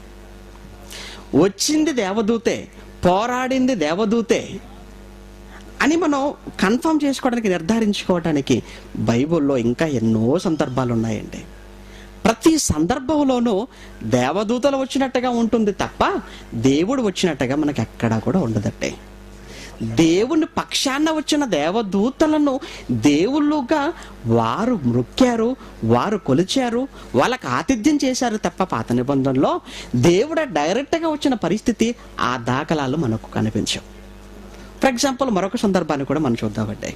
వచ్చింది దేవదూతే, పోరాడింది దేవదూతే అని మనం కన్ఫర్మ్ చేసుకోవడానికి, నిర్ధారించుకోవడానికి బైబిల్లో ఇంకా ఎన్నో సందర్భాలు ఉన్నాయండి. ప్రతి సందర్భంలోనూ దేవదూతలు వచ్చినట్టుగా ఉంటుంది తప్ప దేవుడు వచ్చినట్టుగా మనకి ఎక్కడా కూడా ఉండదట్టే. దేవుని పక్షాన వచ్చిన దేవదూతలను దేవుళ్ళుగా వారు మొక్కారు, వారు కొలిచారు, వాళ్ళకి ఆతిథ్యం చేశారు తప్ప పాత నిబంధనలో దేవుడు డైరెక్ట్గా వచ్చిన పరిస్థితి, ఆ దాఖలాలు మనకు కనిపించవు. ఫర్ ఎగ్జాంపుల్ మరొక సందర్భాన్ని కూడా మనం చూద్దామండి.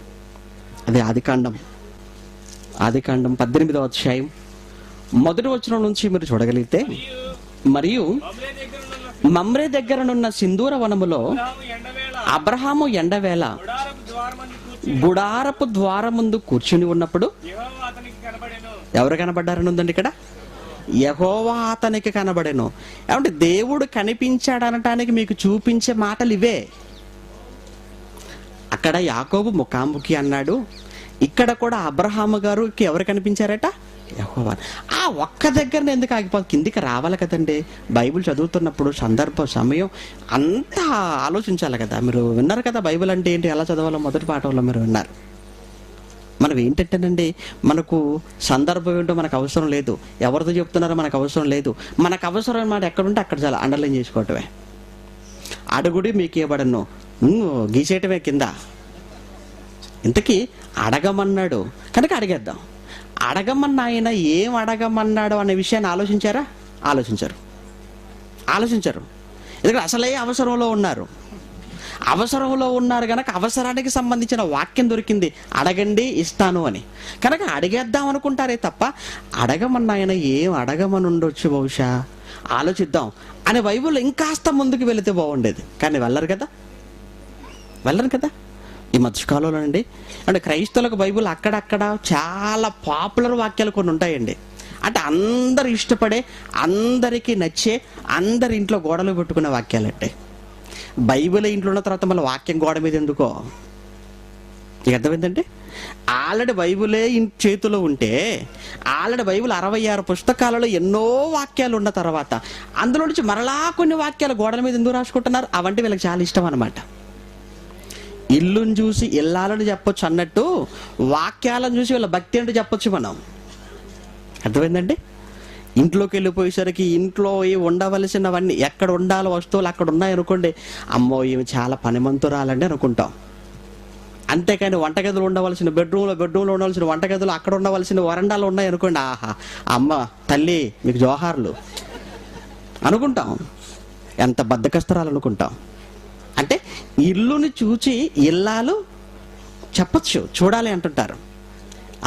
అదే ఆదికాండం 18వ అధ్యాయం 1వ వచనం నుంచి మీరు చూడగలిగితే, మరియు మమ్రే దగ్గరనున్న సింధూర వనములో అబ్రహాము ఎండవేళ గుడారపు ద్వారం ముందు కూర్చుని ఉన్నప్పుడు యెహోవా అతనికి కనబడెను. ఎవరు కనబడ్డారని ఉందండి ఇక్కడ? యెహోవా అతనికి కనబడెను. ఏమంటే దేవుడు కనిపించాడు అనటానికి మీకు చూపించే మాటలు ఇవే. అక్కడ యాకోబు ముఖాముఖి అన్నాడు, ఇక్కడ కూడా అబ్రహాము గారికి ఎవరు కనిపించారట? యెహోవా. ఆ ఒక్క దగ్గరనే ఎందుకు ఆగిపోతుంది? కిందికి రావాలి కదండి. బైబిల్ చదువుతున్నప్పుడు సందర్భం సమయం అంతా ఆలోచించాలి కదా. మీరు విన్నారు కదా బైబిల్ అంటే ఏంటి, ఎలా చదవాలో మొదటి పాఠంలో మీరు విన్నారు. మనం ఏంటంటేనండి, మనకు సందర్భం ఏంటో మనకు అవసరం లేదు, ఎవరితో చెప్తున్నారో మనకు అవసరం లేదు. మనకు అవసరం మాట ఎక్కడుంటే అక్కడ చాలా అండర్లైన్ చేసుకోవటమే. అడుగుడి మీకు ఇవ్వబడను, గీసేయటమే కింద. ఇంతకీ అడగమన్నాడు కనుక అడిగేద్దాం. అడగమన్న ఆయన ఏం అడగమన్నాడు అనే విషయాన్ని ఆలోచించారా? ఆలోచించరు. ఎందుకంటే అసలే అవసరంలో ఉన్నారు కనుక అవసరానికి సంబంధించిన వాక్యం దొరికింది, అడగండి ఇస్తాను అని. కనుక అడిగేద్దాం అనుకుంటారే తప్ప అడగమన్న ఆయన ఏం అడగమని ఉండొచ్చు బహుశా, ఆలోచిద్దాం అనే బైబిల్ ఇంకాస్త ముందుకు వెళితే బాగుండేది. కానీ వెళ్ళరు కదా. ఈ మధ్యకాలంలో అండి అంటే క్రైస్తవులకు బైబిల్ అక్కడక్కడ చాలా పాపులర్ వాక్యాలు కొన్ని ఉంటాయండి. అంటే అందరు ఇష్టపడే, అందరికీ నచ్చే, అందరి ఇంట్లో గోడలు పెట్టుకునే వాక్యాలు అంటే. బైబిల్ ఇంట్లో ఉన్న తర్వాత మళ్ళీ వాక్యం గోడ మీద ఎందుకో నీకు అర్థమైందంటే, ఆల్రెడీ బైబిలే చేతిలో ఉంటే, ఆల్రెడీ బైబిల్ 66 పుస్తకాలలో ఎన్నో వాక్యాలు ఉన్న తర్వాత అందులో నుంచి మరలా కొన్ని వాక్యాలు గోడల మీద ఎందుకు రాసుకుంటున్నారు? అవంటే వీళ్ళకి చాలా ఇష్టం అన్నమాట. ఇల్లుని చూసి ఇల్లాలని చెప్పొచ్చు అన్నట్టు వాక్యాలను చూసి వీళ్ళ భక్తి అంటే చెప్పొచ్చు మనం. అర్థమైందండి? ఇంట్లోకి వెళ్ళిపోయేసరికి ఇంట్లో ఉండవలసినవన్నీ ఎక్కడ ఉండాలో వస్తువులు అక్కడ ఉన్నాయనుకోండి, అమ్మో ఈమె చాలా పనిమంతురాలండి అనుకుంటాం. అంతేకాని వంటగదులు ఉండవలసిన బెడ్రూమ్లో ఉండవలసిన వంటగదులు అక్కడ ఉండవలసిన వరండాలు ఉన్నాయనుకోండి, ఆహా అమ్మ తల్లి మీకు జోహార్లు అనుకుంటాం. ఎంత బద్ధకస్తరాలు అనుకుంటాం. అంటే ఇల్లుని చూచి ఇల్లాలు చెప్పచ్చు, చూడాలి అంటుంటారు.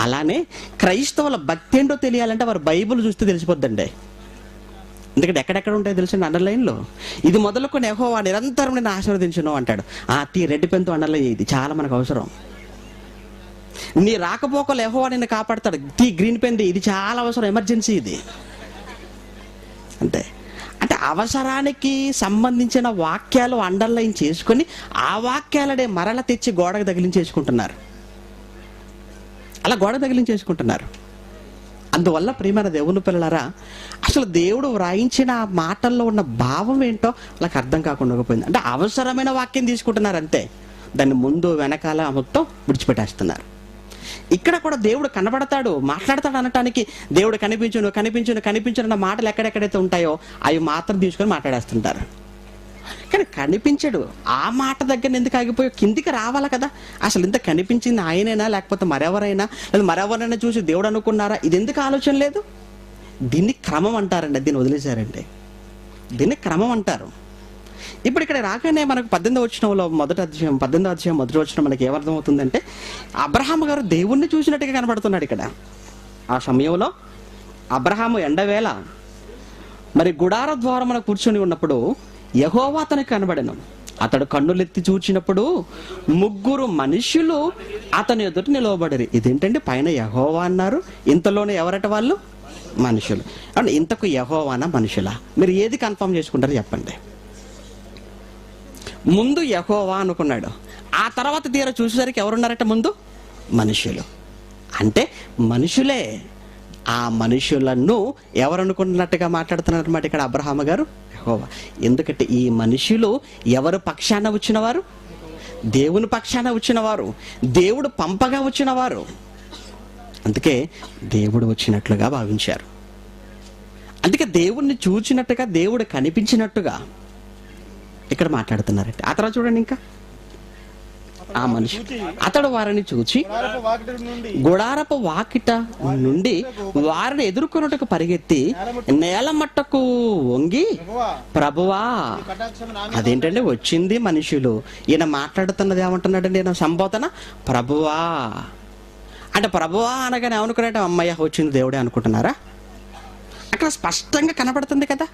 అలానే క్రైస్తవుల భక్తి ఏంటో తెలియాలంటే వారు బైబిల్ చూస్తే తెలిసిపోద్దండి. ఎందుకంటే ఎక్కడెక్కడ ఉంటాయో తెలిసిన అండర్లైన్లో ఇది మొదలుకొని యెహోవా నిరంతరం నేను ఆశీర్వదించును అంటాడు. రెడ్ పెన్తో అండర్లైన్ ఇది చాలా మనకు అవసరం. నీ రాకపోకలు యెహోవా నిన్ను కాపాడతాడు, గ్రీన్ పెన్ ఇది చాలా అవసరం, ఎమర్జెన్సీ ఇది. అంతే. అంటే అవసరానికి సంబంధించిన వాక్యాలు అండర్లైన్ చేసుకొని ఆ వాక్యాలనే మరల తెచ్చి గోడకు తగిలించేసుకుంటున్నారు. అలా గోడ తగిలించేసుకుంటున్నారు. అందువల్ల ప్రియమైన దేవుని పిల్లలారా, అసలు దేవుడు వ్రాయించిన ఆ మాటల్లో ఉన్న భావం ఏంటో వాళ్ళకి అర్థం కాకుండా పోయింది. అంటే అవసరమైన వాక్యం తీసుకుంటున్నారు అంతే, దాన్ని ముందు వెనకాల మొత్తం విడిచిపెట్టేస్తున్నారు. ఇక్కడ కూడా దేవుడు కనబడతాడు, మాట్లాడతాడు అనటానికి దేవుడు కనిపించున్న మాటలు ఎక్కడెక్కడైతే ఉంటాయో అవి మాత్రం తీసుకొని మాట్లాడేస్తుంటారు. కానీ కనిపించడు. ఆ మాట దగ్గర ఎందుకు ఆగిపోయి కిందికి రావాలి కదా. అసలు ఇంత కనిపించింది ఆయనైనా లేకపోతే మరెవరైనా చూసి దేవుడు అనుకున్నారా? ఇది ఎందుకు ఆలోచన లేదు? దీన్ని క్రమం అంటారండి. దీన్ని వదిలేశారండి. దీన్ని క్రమం అంటారు. ఇప్పుడు ఇక్కడ రాగానే మనకు 18వ వచనంలో మొదటి అధ్యాయం మొదటి వచనం మనకి ఏమర్థం అవుతుందంటే, అబ్రహాము గారు దేవుణ్ణి చూసినట్టుగా కనబడుతున్నాడు ఇక్కడ. ఆ సమయంలో అబ్రహాము ఎండవేళ మరి గుడార ద్వారమున కూర్చొని ఉన్నప్పుడు యెహోవా అతనికి కనబడెను. అతడు కన్నులెత్తి చూచినప్పుడు 3 మనుషులు అతని ఎదుట నిలవబడిరి. ఇదేంటంటే పైన యెహోవా అన్నారు, ఇంతలోనే ఎవరట వాళ్ళు? మనుషులు. అంటే ఇంతకు యెహోవానా మనుషులా? మీరు ఏది కన్ఫర్మ్ చేసుకుంటారో చెప్పండి. ముందు యెహోవా అనుకున్నాడు, ఆ తర్వాత తీర చూసేసరికి ఎవరున్నారట? ముందు మనుషులు. అంటే మనుషులే. ఆ మనుషులను ఎవరు అనుకున్నట్టుగా మాట్లాడుతున్నారు అన్నమాట ఇక్కడ అబ్రహాము గారు, యెహోవా. ఎందుకంటే ఈ మనుషులు ఎవరు పక్షాన వచ్చినవారు? దేవుని పక్షాన వచ్చినవారు, దేవుడు పంపగా వచ్చినవారు. అందుకే దేవుడు వచ్చినట్లుగా భావించారు. అందుకే దేవుణ్ణి చూచినట్టుగా, దేవుడు కనిపించినట్టుగా ఇక్కడ మాట్లాడుతున్నారంటే. ఆ తర్వాత చూడండి, ఇంకా ఆ మనిషి అతడు వారిని చూచి గుడారపు వాకిట నుండి వారిని ఎదుర్కొన్నట్టుకు పరిగెత్తి నేల మట్టకు వంగి, ప్రభువా. అదేంటంటే వచ్చింది మనుషులు, ఈయన మాట్లాడుతున్నది ఏమంటున్నాడండి? ఈయన సంబోధన ప్రభువా అంటే ప్రభువా అనగానే ఏమనుకున్నట్టు అమ్మయ్య వచ్చింది దేవుడే అనుకుంటున్నారా? అక్కడ స్పష్టంగా కనబడుతుంది కదా.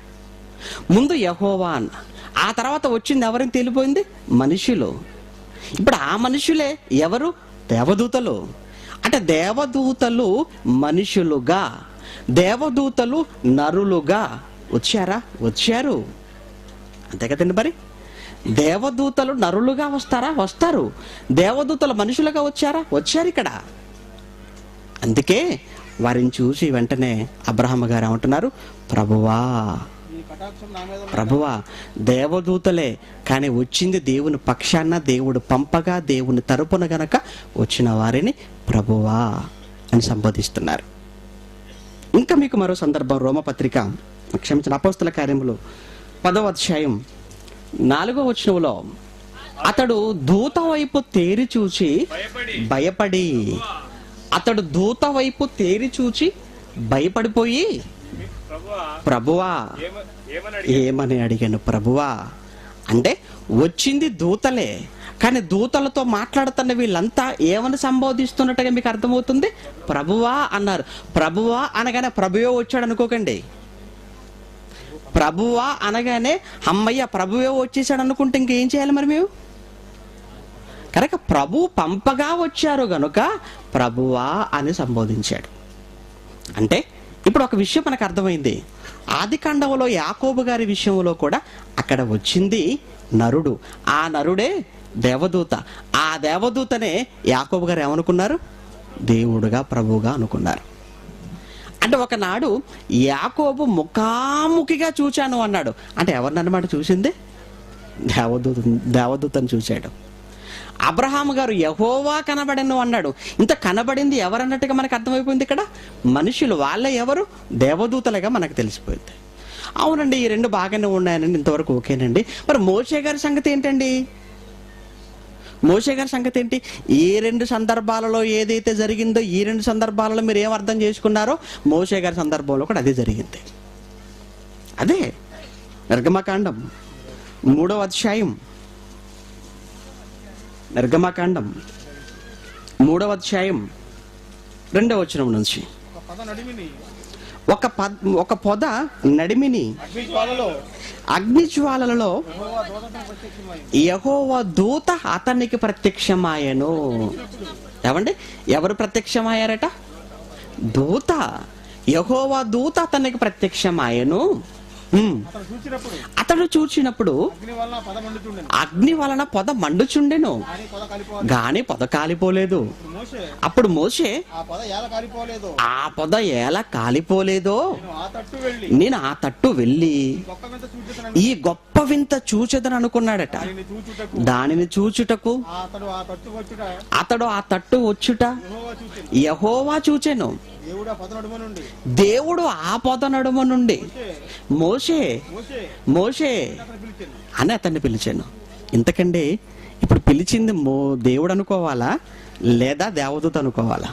ముందు యెహోవా అన్న, ఆ తర్వాత వచ్చింది ఎవరిని తెలిపోయింది? మనుషులు. ఇప్పుడు ఆ మనుషులే ఎవరు? దేవదూతలు అంటే దేవదూతలు మనుషులుగా, దేవదూతలు నరులుగా వచ్చారా? వచ్చారు. అంతే కదండి. మరి దేవదూతలు నరులుగా వస్తారా? వస్తారు. దేవదూతలు మనుషులుగా వచ్చారా? వచ్చారు ఇక్కడ. అందుకే వారిని చూసి వెంటనే అబ్రహాము గారు ఏమంటున్నారు? ప్రభువా, ప్రభువా. దేవదూతలే, కానీ వచ్చింది దేవుని పక్షాన, దేవుడు పంపగా, దేవుని తరపున గనక వచ్చిన వారిని ప్రభువా అని సంబోధిస్తున్నారు. ఇంకా మీకు మరో సందర్భం, రోమపత్రిక క్షమించిన అపోస్తల కార్యములు 10వ అధ్యాయం 4వ వచనంలో, అతడు దూత వైపు తేరి చూచి భయపడి, అతడు దూత వైపు తేరి చూచి భయపడిపోయి, ప్రభువా ఏమని అడిగాను? ప్రభువా అంటే వచ్చింది దూతలే, కానీ దూతలతో మాట్లాడుతున్న వీళ్ళంతా ఏమని సంబోధిస్తున్నట్టుగా మీకు అర్థమవుతుంది? ప్రభువా అన్నారు. ప్రభువా అనగానే ప్రభువే వచ్చాడు అనుకోకండి. ప్రభువా అనగానే అమ్మయ్య ప్రభువే వచ్చేసాడు అనుకుంటే ఇంకేం చేయాలి మరి మేము? కనుక ప్రభు పంపగా వచ్చారు గనుక ప్రభువా అని సంబోధించాడు. అంటే ఇప్పుడు ఒక విషయం మనకు అర్థమైంది. ఆది కాండంలో యాకోబు గారి విషయంలో కూడా అక్కడ వచ్చింది నరుడు, ఆ నరుడే దేవదూత. ఆ దేవదూతనే యాకోబు గారు ఏమనుకున్నారు? దేవుడుగా, ప్రభువుగా అనుకున్నారు. అంటే ఒకనాడు యాకోబు ముఖాముఖిగా చూచాను అన్నాడు. అంటే ఎవరినన్నమాట చూసింది? దేవదూతను చూశాడు. అబ్రహాము గారు యెహోవా కనబడను అన్నాడు. ఇంత కనబడింది ఎవరన్నట్టుగా మనకు అర్థమైపోయింది. ఇక్కడ మనుషులు, వాళ్ళే ఎవరు? దేవదూతలుగా మనకు తెలిసిపోయింది. అవునండి, ఈ రెండు బాగానే ఉన్నాయనండి, ఇంతవరకు ఓకేనండి. మరి మోషే గారి సంగతి ఏంటండి? మోషే గారి సంగతి ఏంటి? ఈ రెండు సందర్భాలలో ఏదైతే జరిగిందో, ఈ రెండు సందర్భాలలో మీరు ఏం అర్థం చేసుకున్నారో, మోషే గారి సందర్భంలో కూడా అదే జరిగింది. అదే నిర్గమకాండం 3వ అధ్యాయం, నిర్గమకాండం 3వ అధ్యాయం 2వ వచనం నుంచి, ఒక పొద నడిమిని అగ్నిజ్వాలలలో యెహోవా దూత అతనికి ప్రత్యక్షమాయెను. ఏమండి, ఎవరు ప్రత్యక్షమయ్యారట? దూత. యెహోవా దూత అతనికి ప్రత్యక్షమాయెను. అతడు చూచినప్పుడు అగ్ని వలన పొద మండుచుండెను, గాని పొద కాలిపోలేదు. అప్పుడు మోషే, ఆ పొద ఎలా కాలిపోలేదో నేను ఆ తట్టు వెళ్ళి ఈ గొప్ప వింత చూచెదను అనుకున్నాడట. దానిని చూచుటకు అతడు ఆ తట్టు వచ్చుట యెహోవా చూచెను. దేవుడు ఆ పొద నడుమ నుండి మోషే మోషే అని అతన్ని పిలిచాను. ఇంతకండి ఇప్పుడు పిలిచింది దేవుడు అనుకోవాలా లేదా దేవదూత అనుకోవాలా?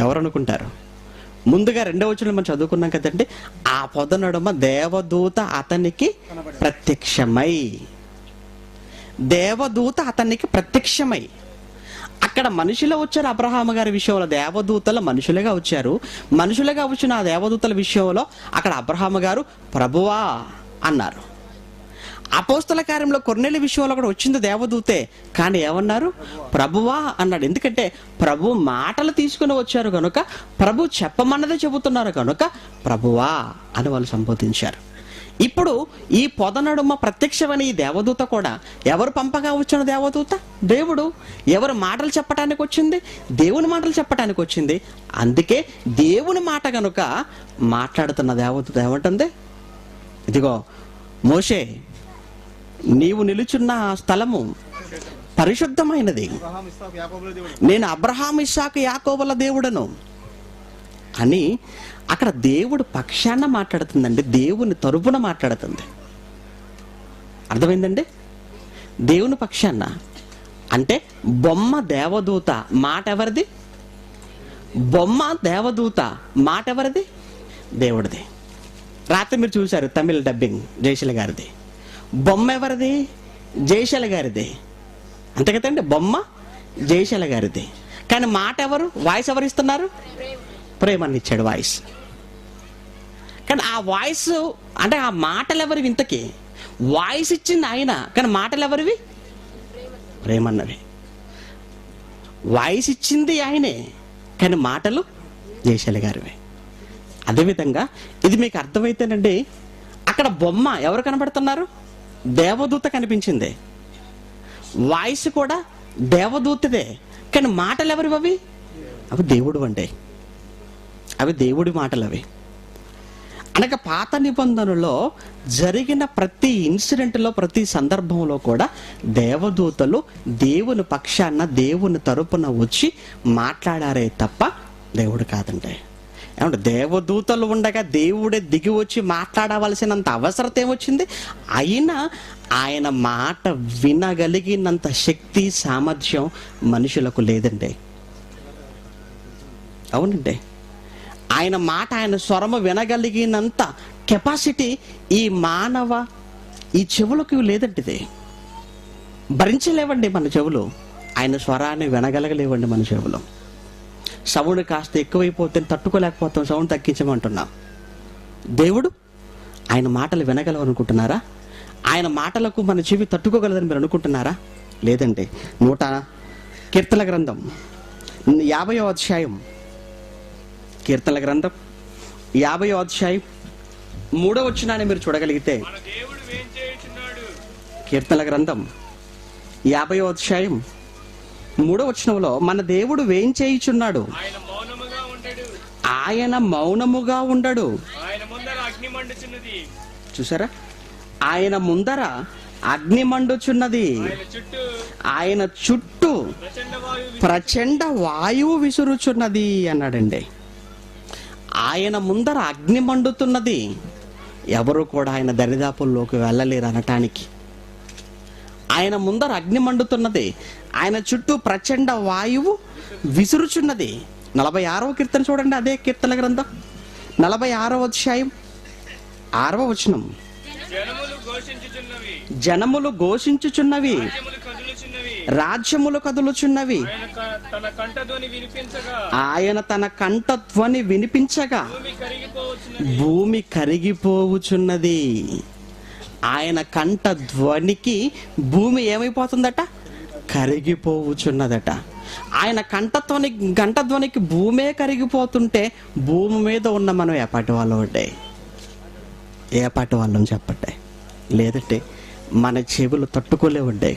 ఎవరు అనుకుంటారు? ముందుగా 2వ వచనంలో మనం చదువుకున్నాం కదండి, ఆ పొద నడుమ దేవదూత అతనికి ప్రత్యక్షమై, దేవదూత అతనికి ప్రత్యక్షమై. అక్కడ మనుషులు వచ్చారు. అబ్రహాము గారి విషయంలో దేవదూతలు మనుషులుగా వచ్చారు. మనుషులుగా వచ్చిన ఆ దేవదూతల విషయంలో అక్కడ అబ్రహాము గారు ప్రభువా అన్నారు. అపోస్తల కార్యంలో కొర్నేలి విషయంలో కూడా వచ్చింది దేవదూతే, కానీ ఏమన్నారు? ప్రభువా అన్నాడు. ఎందుకంటే ప్రభు మాటలు తీసుకుని వచ్చారు కనుక, ప్రభు చెప్పమన్నదే చెబుతున్నారు కనుక ప్రభువా అని వాళ్ళు సంబోధించారు. ఇప్పుడు ఈ పొద నడుమ ప్రత్యక్షమని ఈ దేవదూత కూడా ఎవరు పంపగా వచ్చిన దేవదూత? దేవుడు. ఎవరు మాటలు చెప్పటానికి వచ్చింది? దేవుని మాటలు చెప్పటానికి వచ్చింది. అందుకే దేవుని మాట గనుక మాట్లాడుతున్న దేవదూత ఏమంటుంది? ఇదిగో మోషే, నీవు నిలుచున్న స్థలము పరిశుద్ధమైనది, నేను అబ్రహాము ఇస్సాకు యాకోబుల దేవుడను అని అక్కడ దేవుడు పక్షాన మాట్లాడుతుందండి. దేవుని తరపున మాట్లాడుతుంది. అర్థమైందండి? దేవుని పక్షాన అంటే బొమ్మ దేవదూత, మాట ఎవరిది? బొమ్మ దేవదూత, మాట ఎవరిది? దేవుడిది. రాత్రి మీరు చూశారు తమిళ డబ్బింగ్ జయశీల గారిది. బొమ్మ ఎవరిది? జయశీల గారిది. అంతే కదండి, బొమ్మ జయశీల గారిది. కానీ మాట ఎవరు? వాయిస్ ఎవరు ఇస్తున్నారు? ప్రేమని ఇచ్చాడు వాయిస్. కానీ ఆ వాయిస్ అంటే ఆ మాటలు ఎవరివి? ఇంతకీ వాయిస్ ఇచ్చింది ఆయన, కానీ మాటలు ఎవరివి? ప్రేమన్నవి. వాయిస్ ఇచ్చింది ఆయనే, కానీ మాటలు జయశాలి గారివే. అదేవిధంగా ఇది మీకు అర్థమైతేనండి, అక్కడ బొమ్మ ఎవరు కనబడుతున్నారు? దేవదూత కనిపించింది. వాయిస్ కూడా దేవదూతదే, కానీ మాటలు ఎవరివి? అవి దేవుడు అండి, అవి దేవుడి మాటలు. అవి అనగా పాత నిబంధనలో జరిగిన ప్రతి ఇన్సిడెంట్లో, ప్రతి సందర్భంలో కూడా దేవదూతలు దేవుని పక్షాన, దేవుని తరపున వచ్చి మాట్లాడారే తప్ప దేవుడు కాదండి. ఏమంటే దేవదూతలు ఉండగా దేవుడే దిగి వచ్చి మాట్లాడవలసినంత అవసరత ఏమొచ్చింది? అయినా ఆయన మాట వినగలిగినంత శక్తి, సామర్థ్యం మనుషులకు లేదండి. అవునండి, ఆయన మాట, ఆయన స్వరము వినగలిగినంత కెపాసిటీ ఈ చెవులకు లేదండి. భరించలేవండి మన చెవులు, ఆయన స్వరాన్ని వినగలగలేవండి మన చెవులు. సౌండ్ కాస్త ఎక్కువైపోతే తట్టుకోలేకపోతాం, సౌండ్ తగ్గించమంటున్నాం. దేవుడు ఆయన మాటలు వినగలవనుకుంటున్నారా? ఆయన మాటలకు మన చెవి తట్టుకోగలదని మీరు అనుకుంటున్నారా? లేదండి. కీర్తనల గ్రంథం 50వ అధ్యాయం, కీర్తనల గ్రంథం 50వ అధ్యాయం 3వ వచనాన్ని మీరు చూడగలిగితే, కీర్తనల గ్రంథం 50వ అధ్యాయం 3వ వచనంలో మన దేవుడు వేంచేయుచున్నాడు, ఆయన మౌనముగా ఉండడు. చూసారా? ఆయన ముందర అగ్ని మండుచున్నది, ఆయన చుట్టూ ప్రచండ వాయువు విసురుచున్నది అన్నాడండి. ఆయన ముందర అగ్ని మండుతున్నది, ఎవరు కూడా ఆయన దరిదాపుల్లోకి వెళ్ళలేరు అనటానికి. ఆయన ముందర అగ్ని మండుతున్నది, ఆయన చుట్టూ ప్రచండ వాయువు విసురుచున్నది. 46వ కీర్తన చూడండి, అదే కీర్తన గ్రంథం 46వ అధ్యాయం 6వ వచనం. జనములు ఘోషించుచున్నవి, రాజ్యములు కదులుచున్నవి, ఆయన తన కంఠధ్వని వినిపించగా భూమి కరిగిపోవుచున్నది. ఆయన కంఠధ్వనికి భూమి ఏమైపోతుందట? కరిగిపోవుచున్నదట. ఆయన కంఠధ్వనికి భూమే కరిగిపోతుంటే భూమి మీద ఉన్న మనం ఏపాటి వాళ్ళం అంటే? ఏపాటి వాళ్ళం చెప్పండి? లేదంటే మన చెవులు తట్టుకోలేవుండే,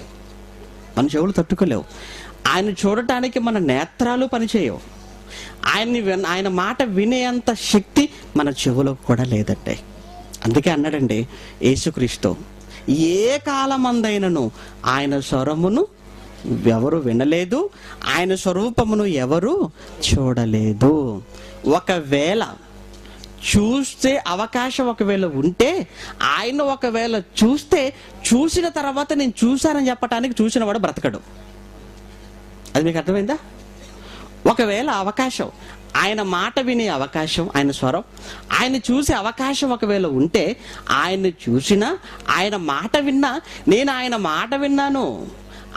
మన చెవులు తట్టుకోలేవు. ఆయన చూడటానికి మన నేత్రాలు పనిచేయవు. ఆయన మాట వినేంత శక్తి మన చెవులకు కూడా లేదంటే. అందుకే అన్నాడండి యేసుక్రీస్తు, ఏ కాలమందైనను ఆయన స్వరమును ఎవరు వినలేదు, ఆయన స్వరూపమును ఎవరు చూడలేదు. ఒకవేళ చూస్తే అవకాశం ఒకవేళ ఉంటే, ఆయన ఒకవేళ చూసిన తర్వాత నేను చూశానని చెప్పటానికి చూసినవాడు బ్రతకడు. అది మీకు అర్థమైందా? ఒకవేళ అవకాశం, ఆయన మాట వినే అవకాశం, ఆయన స్వరం, ఆయన చూసే అవకాశం ఒకవేళ ఉంటే, ఆయన్ని చూసినా, ఆయన మాట విన్నా, నేను ఆయన మాట విన్నాను,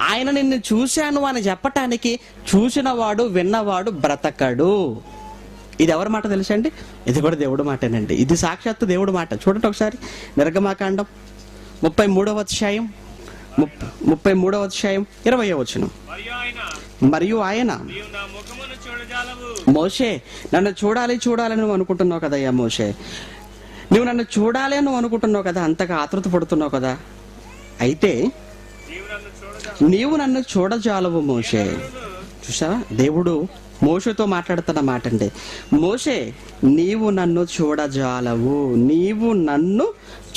ఆయన నిన్ను చూశాను అని చెప్పటానికి చూసినవాడు, విన్నవాడు బ్రతకడు. ఇది ఎవరి మాట తెలుసండి? ఇది కూడా దేవుడి మాటేనండి. ఇది సాక్షాత్తు దేవుడి మాట. చూడండి ఒకసారి, నిర్గమాకాండం 33వ అధ్యాయం 33వ అధ్యాయం 20వ వచనం. మరియు ఆయన, మోషే నన్ను చూడాలని నువ్వు అనుకుంటున్నావు కదయ్యా మోషే, నువ్వు నన్ను చూడాలి అని నువ్వు అనుకుంటున్నావు కదా, అంతగా ఆతృత పడుతున్నావు కదా, అయితే నీవు నన్ను చూడజాలవు మోషే. చూసావా, దేవుడు మోషేతో మాట్లాడుతున్న మాట అండి. మోషే నీవు నన్ను చూడజాలవు, నీవు నన్ను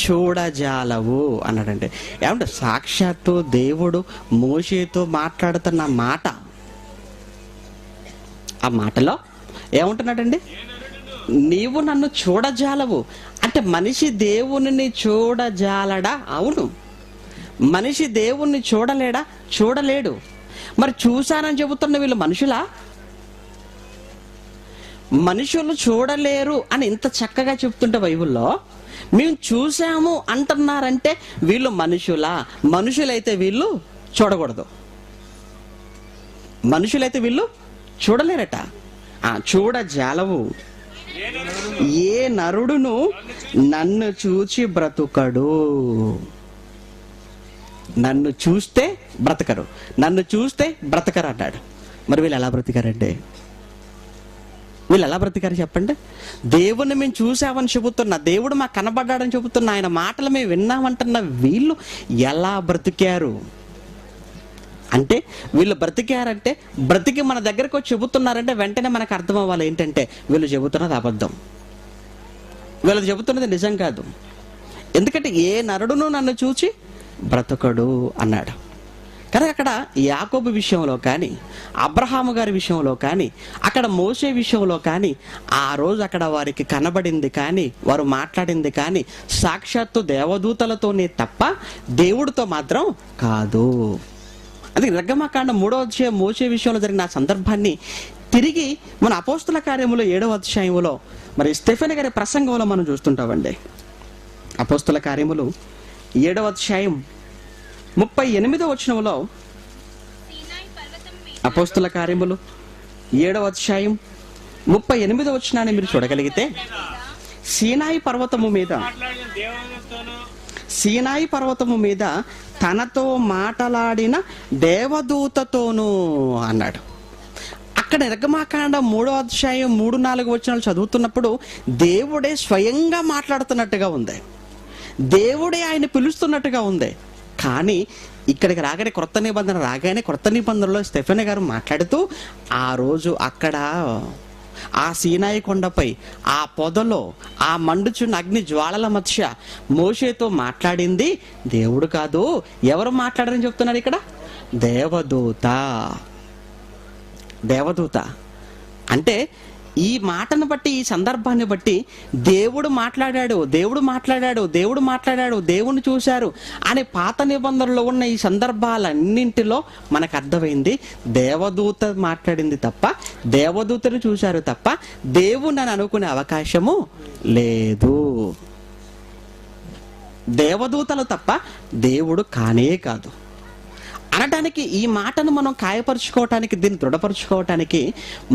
చూడజాలవు అన్నాడండి. ఏమంటే సాక్షాత్తు దేవుడు మోషేతో మాట్లాడుతున్న మాట. ఆ మాటలో ఏమంటున్నాడండి? నీవు నన్ను చూడజాలవు అంటే మనిషి దేవుని చూడజాలడా? అవును. మనిషి దేవుణ్ణి చూడలేడా? చూడలేడు. మరి చూశానని చెబుతున్న వీళ్ళు మనుషులా? మనుషులు చూడలేరు అని ఇంత చక్కగా చెప్తుంటే బైబిల్లో, మేము చూసాము అంటున్నారంటే వీళ్ళు మనుషులా? మనుషులైతే వీళ్ళు చూడకూడదు, మనుషులైతే వీళ్ళు చూడలేరట. చూడజాలవు. ఏ నరుడును నన్ను చూచి బ్రతుకడు. నన్ను చూస్తే బ్రతకరు, నన్ను చూస్తే బ్రతకరు అన్నాడు. మరి వీళ్ళు ఎలా బ్రతికారండి? వీళ్ళు ఎలా బ్రతికారు చెప్పండి? దేవుణ్ణి మేము చూసామని చెబుతున్నా, దేవుడు మాకు కనబడ్డాడని చెబుతున్నా, ఆయన మాటలు మేము విన్నామంటున్న వీళ్ళు ఎలా బ్రతికారు అంటే, వీళ్ళు బ్రతికారంటే, బ్రతికి మన దగ్గరకు వచ్చి చెబుతున్నారంటే వెంటనే మనకు అర్థం అవ్వాలి ఏంటంటే వీళ్ళు చెబుతున్నది అబద్ధం, వీళ్ళు చెబుతున్నది నిజం కాదు. ఎందుకంటే ఏ నరుడును నన్ను చూచి బ్రతకడు అన్నాడు. కానీ అక్కడ యాకోబు విషయంలో కానీ, అబ్రహాము గారి విషయంలో కానీ, అక్కడ మోషే విషయంలో కానీ, ఆ రోజు అక్కడ వారికి కనబడింది కానీ, వారు మాట్లాడింది కానీ సాక్షాత్తు దేవదూతలతోనే తప్ప దేవుడితో మాత్రం కాదు. అది నిర్గమకాండం 3వ అధ్యాయం మోషే విషయంలో జరిగిన ఆ సందర్భాన్ని తిరిగి మన అపోస్తుల కార్యములో 7వ అధ్యాయంలో మరి స్టెఫెన్ గారి ప్రసంగంలో మనం చూస్తుంటామండి. అపోస్తుల కార్యములు 7వ అధ్యాయం 38వ వచనంలో, అపోస్తుల కార్యములు 7వ అధ్యాయం 38వ వచనాన్ని మీరు చూడగలిగితే, సీనాయి పర్వతము మీద తనతో మాట్లాడిన దేవదూతతోనూ అన్నాడు. అక్కడ నిర్గమకాండం 3వ అధ్యాయం 3-4 వచనాలు చదువుతున్నప్పుడు దేవుడే స్వయంగా మాట్లాడుతున్నట్టుగా ఉంది, దేవుడే ఆయన పిలుస్తున్నట్టుగా ఉంది. కానీ ఇక్కడికి రాగానే క్రొత్త నిబంధనలో స్టెఫెన్ గారు మాట్లాడుతూ ఆ రోజు అక్కడ ఆ సీనాయి కొండపై ఆ పొదలో ఆ మండుచున్న అగ్ని జ్వాలల మధ్య మోషేతో మాట్లాడింది దేవుడు కాదు, ఎవరు మాట్లాడారని చెప్తున్నారు ఇక్కడ? దేవదూత అంటే ఈ మాటను బట్టి, ఈ సందర్భాన్ని బట్టి దేవుడు మాట్లాడాడు, దేవుని చూశారు అనే పాత నిబంధనలో ఉన్న ఈ సందర్భాలన్నింటిలో మనకు అర్థమైంది దేవదూత మాట్లాడింది తప్ప, దేవదూతను చూశారు తప్ప దేవుని అని అనుకునే అవకాశము లేదు. దేవదూతలు తప్ప దేవుడు కానే కాదు అనటానికి, ఈ మాటను మనం ఖాయపరుచుకోవటానికి, దీన్ని దృఢపరుచుకోవటానికి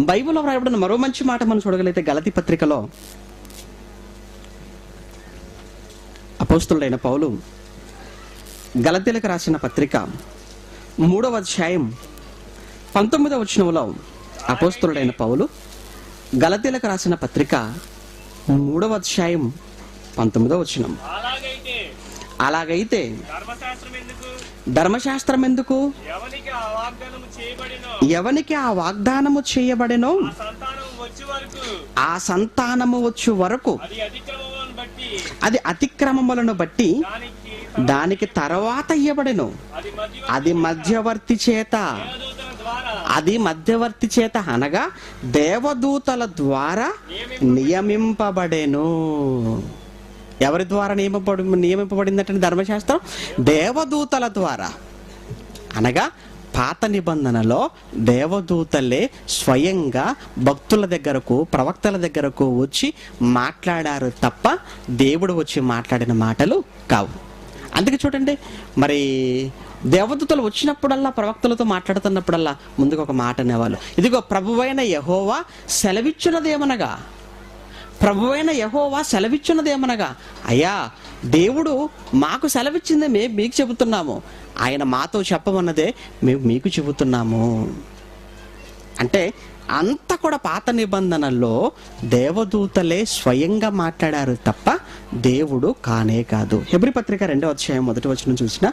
బైబిల్లో రాయబడిన మరో మంచి మాట మనం చూడగలిగితే గలతీ పత్రికలో అపోస్తులుడైన పౌలు గలతీలకు రాసిన పత్రిక 3వ అధ్యాయం 19వ వచనంలో, అపోస్తులుడైన పౌలు గలతీలకు రాసిన పత్రిక 3వ అధ్యాయం 19వ వచనం, అలాగైతే ధర్మశాస్త్రం ఎందుకు? ఎవనికి ఆ వాగ్దానము చేయబడెనో ఆ సంతానము వచ్చు వరకు అది అతిక్రమములను బట్టి దానికి తర్వాత ఇయ్యబడెను. అది మధ్యవర్తి చేత అనగా దేవదూతల ద్వారా నియమింపబడెను. ఎవరి ద్వారా నియమింపబడిందంటే ధర్మశాస్త్రం దేవదూతల ద్వారా, అనగా పాత నిబంధనలో దేవదూతలే స్వయంగా భక్తుల దగ్గరకు, ప్రవక్తల దగ్గరకు వచ్చి మాట్లాడారు తప్ప దేవుడు వచ్చి మాట్లాడిన మాటలు కావు. అందుకే చూడండి, మరి దేవదూతలు వచ్చినప్పుడల్లా, ప్రవక్తలతో మాట్లాడుతున్నప్పుడల్లా ముందుకు ఒక మాట అనేవాళ్ళు, ఇదిగో ప్రభువైన యెహోవా సెలవిచ్చున్నదేమనగా, అయ్యా దేవుడు మాకు సెలవిచ్చిందే మేము మీకు చెబుతున్నాము, ఆయన మాతో చెప్పమన్నదే మేము మీకు చెబుతున్నాము. అంటే అంత కూడా పాత నిబంధనల్లో దేవదూతలే స్వయంగా మాట్లాడారు తప్ప దేవుడు కానే కాదు. హెబ్రీ పత్రిక 2వ అధ్యాయం 1వ వచనం చూసిన,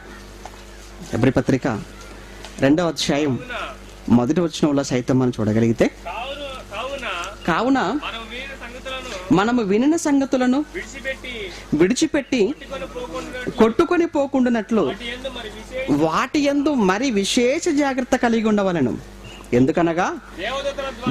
హెబ్రీ పత్రిక 2వ అధ్యాయం 1వ వచనంలో సైతం మనం చూడగలిగితే, కావున మనము వినిన సంగతులను విడిచిపెట్టి కొట్టుకొని పోకుండానట్లు వాటి యందు మరి విశేష జాగ్రత్త కలిగి ఉండవలెను. ఎందుకనగా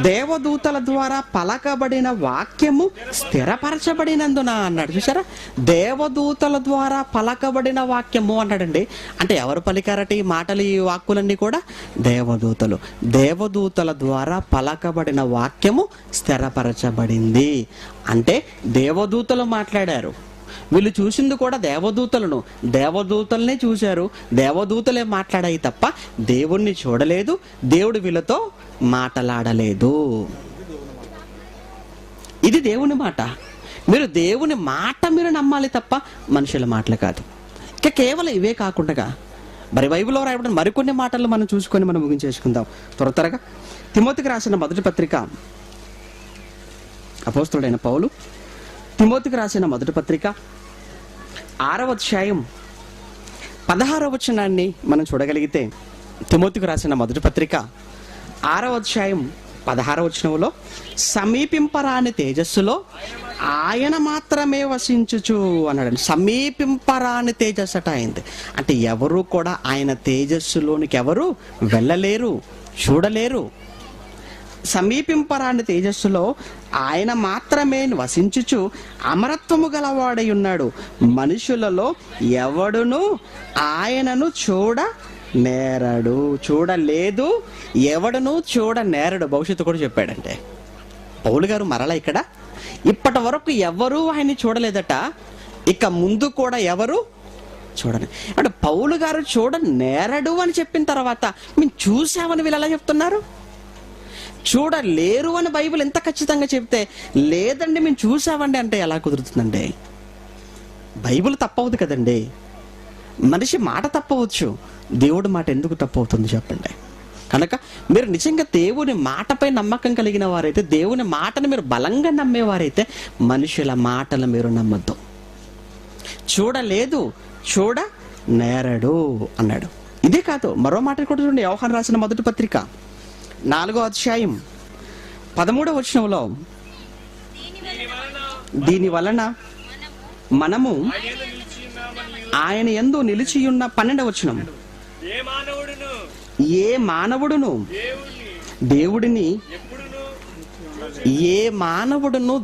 దేవదూతల ద్వారా పలకబడిన వాక్యము స్థిరపరచబడినందున అన్నాడు. చూసారా, దేవదూతల ద్వారా పలకబడిన వాక్యము అన్నాడండి. అంటే ఎవరు పలికారట ఈ మాటలు, ఈ వాక్కులన్నీ కూడా? దేవదూతల ద్వారా పలకబడిన వాక్యము స్థిరపరచబడింది. అంటే దేవదూతలు మాట్లాడారు, వీళ్ళు చూసింది కూడా దేవదూతలనే చూశారు, దేవదూతలే మాట్లాడాయి తప్ప దేవుణ్ణి చూడలేదు, దేవుడు వీళ్ళతో మాట్లాడలేదు. ఇది దేవుని మాట. మీరు దేవుని మాట మీరు నమ్మాలి తప్ప మనుషుల మాటలు కాదు. ఇక కేవలం ఇవే కాకుండా మరి బైబిల్లో రాయబడిన మరికొన్ని మాటలు మనం చూసుకొని మనం ముగించేసుకుందాం త్వరగా. తిమోతికి రాసిన మొదటి పత్రిక, అపోస్తలుడైన పౌలు తిమోతికి రాసిన మొదటి పత్రిక 6వ అధ్యాయం 16వ వచనాన్ని మనం చూడగలిగితే, తిమోతికి రాసిన మొదటి పత్రిక 6వ అధ్యాయం 16వ వచనంలో, సమీపింపరాని తేజస్సులో ఆయన మాత్రమే వసించుచు అన్నాడు. సమీపింపరాని తేజస్సు అట అయింది. అంటే ఎవరు కూడా ఆయన తేజస్సులోనికి ఎవరు వెళ్ళలేరు, చూడలేరు. సమీపింపరాని తేజస్సులో ఆయన మాత్రమే వసించుచు అమరత్వము గలవాడై ఉన్నాడు. మనుషులలో ఎవడును ఆయనను చూడనేరడు, చూడలేదు, ఎవడును చూడనేరడు. భవిష్యత్తు కూడా చెప్పాడంటే పౌలు గారు మరలా ఇక్కడ, ఇప్పటి వరకు ఎవరు ఆయన్ని చూడలేదట, ఇక ముందు కూడా ఎవరు చూడని. అంటే పౌలు గారు చూడనేరడు అని చెప్పిన తర్వాత మేము చూసామని వీళ్ళు ఎలా చెప్తున్నారు? చూడలేరు అని బైబిల్ ఎంత ఖచ్చితంగా చెప్తే, లేదండి మేము చూసామండి అంటే ఎలా కుదురుతుందండి? బైబిల్ తప్పవద్దు కదండి. మనిషి మాట తప్పవచ్చు, దేవుడి మాట ఎందుకు తప్పవుతుంది చెప్పండి? కనుక మీరు నిజంగా దేవుని మాటపై నమ్మకం కలిగిన వారైతే, దేవుని మాటను మీరు బలంగా నమ్మేవారైతే మనుషుల మాటలు మీరు నమ్మద్దు. చూడలేదు, చూడనేరడు అన్నాడు. ఇదే కాదు, మరో మాట కూడా చూడండి. యోహాను రాసిన మొదటి పత్రిక 4వ అధ్యాయం 13వ వచనంలో, దీని వలన మనము ఆయన యందు నిలిచియున్న 12వ వచనం, ఏ మానవుడును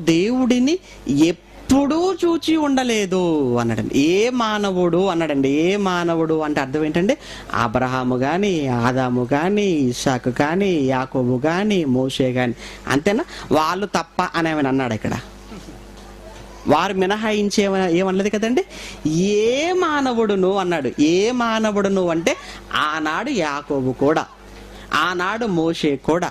దేవుడిని ఎప్పుడూ చూచి ఉండలేదు అన్నాడండి. ఏ మానవుడు అన్నాడండి. ఏ మానవుడు అంటే అర్థం ఏంటంటే, అబ్రహాము కానీ, ఆదాము కానీ, ఇస్సాకు కానీ, యాకోబు కానీ, మోషే కానీ, అంతేనా? వాళ్ళు తప్ప అని ఏమైనా అన్నాడు ఇక్కడ? వారు మినహాయించి ఏమనలేదు కదండి. ఏ మానవుడును అన్నాడు. ఏ మానవుడును అంటే ఆనాడు యాకోబు కూడా, ఆనాడు మోషే కూడా,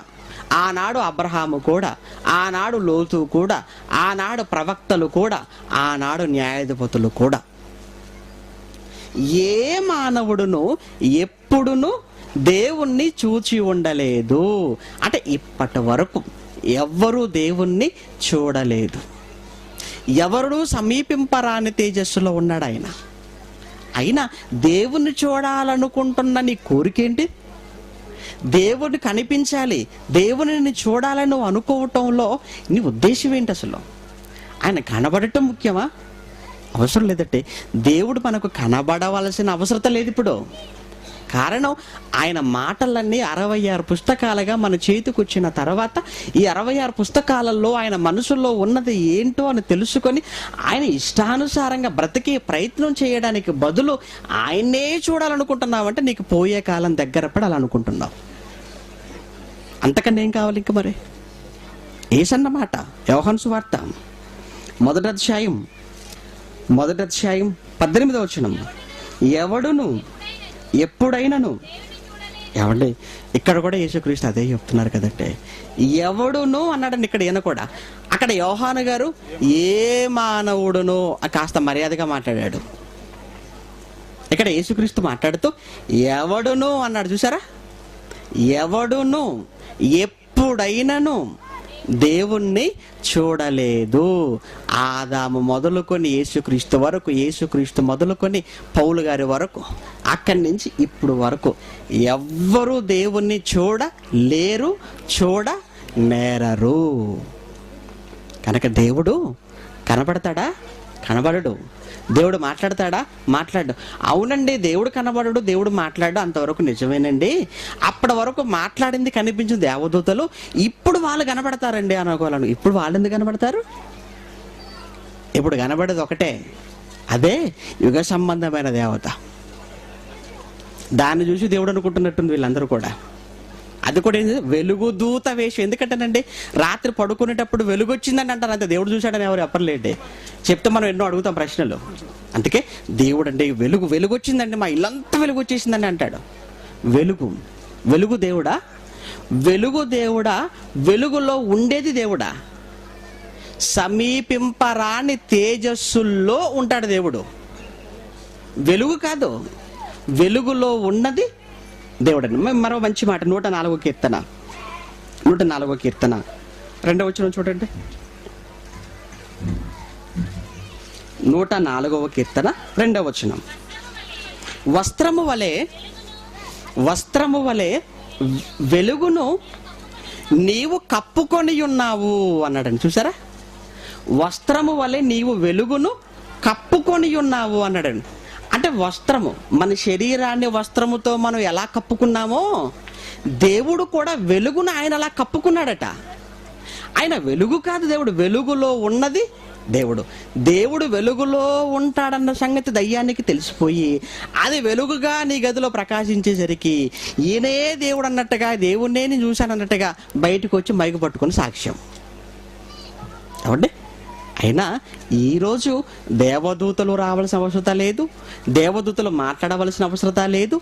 ఆనాడు అబ్రహాము కూడా, ఆనాడు లోతు కూడా, ఆనాడు ప్రవక్తలు కూడా, ఆనాడు న్యాయాధిపతులు కూడా. ఏ మానవుడును ఎప్పుడును దేవుణ్ణి చూచి ఉండలేదు అంటే ఇప్పటి వరకు ఎవ్వరూ దేవుణ్ణి చూడలేదు. ఎవరు సమీపింపరాని తేజస్సులో ఉన్నాడు ఆయన. అయినా దేవుణ్ణి చూడాలనుకుంటున్న నీ కోరికేంటి? దేవుడు కనిపించాలి, దేవుని చూడాలని నువ్వు అనుకోవటంలో నీ ఉద్దేశం ఏంటి? అసలు ఆయన కనబడటం ముఖ్యమా? అవసరం లేదంటే దేవుడు మనకు కనబడవలసిన అవసరం లేదు ఇప్పుడు. కారణం ఆయన మాటలన్నీ 66 పుస్తకాలుగా మన చేతికి వచ్చిన తర్వాత ఈ 66 పుస్తకాలలో ఆయన మనసులో ఉన్నది ఏంటో అని తెలుసుకొని ఆయన ఇష్టానుసారంగా బ్రతికే ప్రయత్నం చేయడానికి బదులు ఆయన్నే చూడాలనుకుంటున్నావంటే నీకు పోయే కాలం దగ్గర పడాలనుకుంటున్నావు. అంతకన్నా ఏం కావాలి ఇంక? మరి ఏసన్నమాట యోహాను సువార్త మొదటి అధ్యాయం 18వ వచనం, ఎవడును ఎప్పుడైనాను, ఏమండి ఇక్కడ కూడా యేసుక్రీస్తు అదే చెప్తున్నారు కదంటే, ఎవడును అన్నాడండి ఇక్కడ. ఈయన కూడా అక్కడ యోహాను గారు ఏ మానవుడును కాస్త మర్యాదగా మాట్లాడాడు. ఇక్కడ యేసుక్రీస్తు మాట్లాడుతూ ఎవడును అన్నాడు. చూసారా? ఎవడును ఎప్పుడైనాను దేవుణ్ణి చూడలేదు. ఆదాము మొదలుకొని యేసుక్రీస్తు వరకు, యేసుక్రీస్తు మొదలుకొని పౌలు గారి వరకు, అక్కడి నుంచి ఇప్పుడు వరకు ఎవ్వరూ దేవుణ్ణి చూడలేరు, చూడనేరరు. కనుక దేవుడు కనబడతాడా? కనబడడు. దేవుడు మాట్లాడతాడా? మాట్లాడు. అవునండి, దేవుడు కనబడడు, దేవుడు మాట్లాడు, అంతవరకు నిజమేనండి. అప్పటి వరకు మాట్లాడింది కనిపించిన దేవదూతలు, ఇప్పుడు వాళ్ళు కనబడతారండి అనుకోవాలను. ఇప్పుడు వాళ్ళు ఎందుకు కనబడతారు? ఇప్పుడు కనబడేది ఒకటే, అదే యుగ సంబంధమైన దేవత. దాన్ని చూసి దేవుడు అనుకుంటున్నట్టుంది వీళ్ళందరూ కూడా. అది కూడా ఏంటి? వెలుగు దూత వేషం. ఎందుకంటేనండి రాత్రి పడుకునేటప్పుడు వెలుగు వచ్చిందని అంటారు, అంతే. దేవుడు చూశాడని ఎవరు చెప్పలేండి. చెప్తే మనం ఎన్నో అడుగుతాం ప్రశ్నలు. అందుకే దేవుడు అంటే వెలుగు వచ్చిందండి, మా ఇల్లంతా వెలుగు వచ్చేసిందని అంటాడు. వెలుగు దేవుడా? వెలుగు దేవుడా? వెలుగులో ఉండేది దేవుడా? సమీపింపరాని తేజస్సుల్లో ఉంటాడు దేవుడు. వెలుగు కాదు, వెలుగులో ఉన్నది దేవుడని. మరో మంచి మాట 104వ కీర్తన 104వ కీర్తన 2వ వచనం చూడండి. 104వ కీర్తన 2వ వచనం. వస్త్రము వలె వెలుగును నీవు కప్పుకొని ఉన్నావు అన్నాడండి. చూసారా, వస్త్రము వలె నీవు వెలుగును కప్పుకొని ఉన్నావు అన్నాడండి. అంటే వస్త్రము, మన శరీరాన్ని వస్త్రముతో మనం ఎలా కప్పుకున్నామో దేవుడు కూడా వెలుగును ఆయన అలా కప్పుకున్నాడట. ఆయన వెలుగు కాదు దేవుడు, వెలుగులో ఉన్నది దేవుడు. దేవుడు వెలుగులో ఉంటాడన్న సంగతి దయ్యానికి తెలిసిపోయి అది వెలుగుగా నీ గదిలో ప్రకాశించేసరికి ఈయనే దేవుడు అన్నట్టుగా, దేవుణ్ణే నేను చూశానన్నట్టుగా బయటకు వచ్చి మైకు పట్టుకొని సాక్ష్యం. కాబట్టి అయినా ఈరోజు దేవదూతలు రావాల్సిన అవసరత లేదు, దేవదూతలు మాట్లాడవలసిన అవసరత లేదు.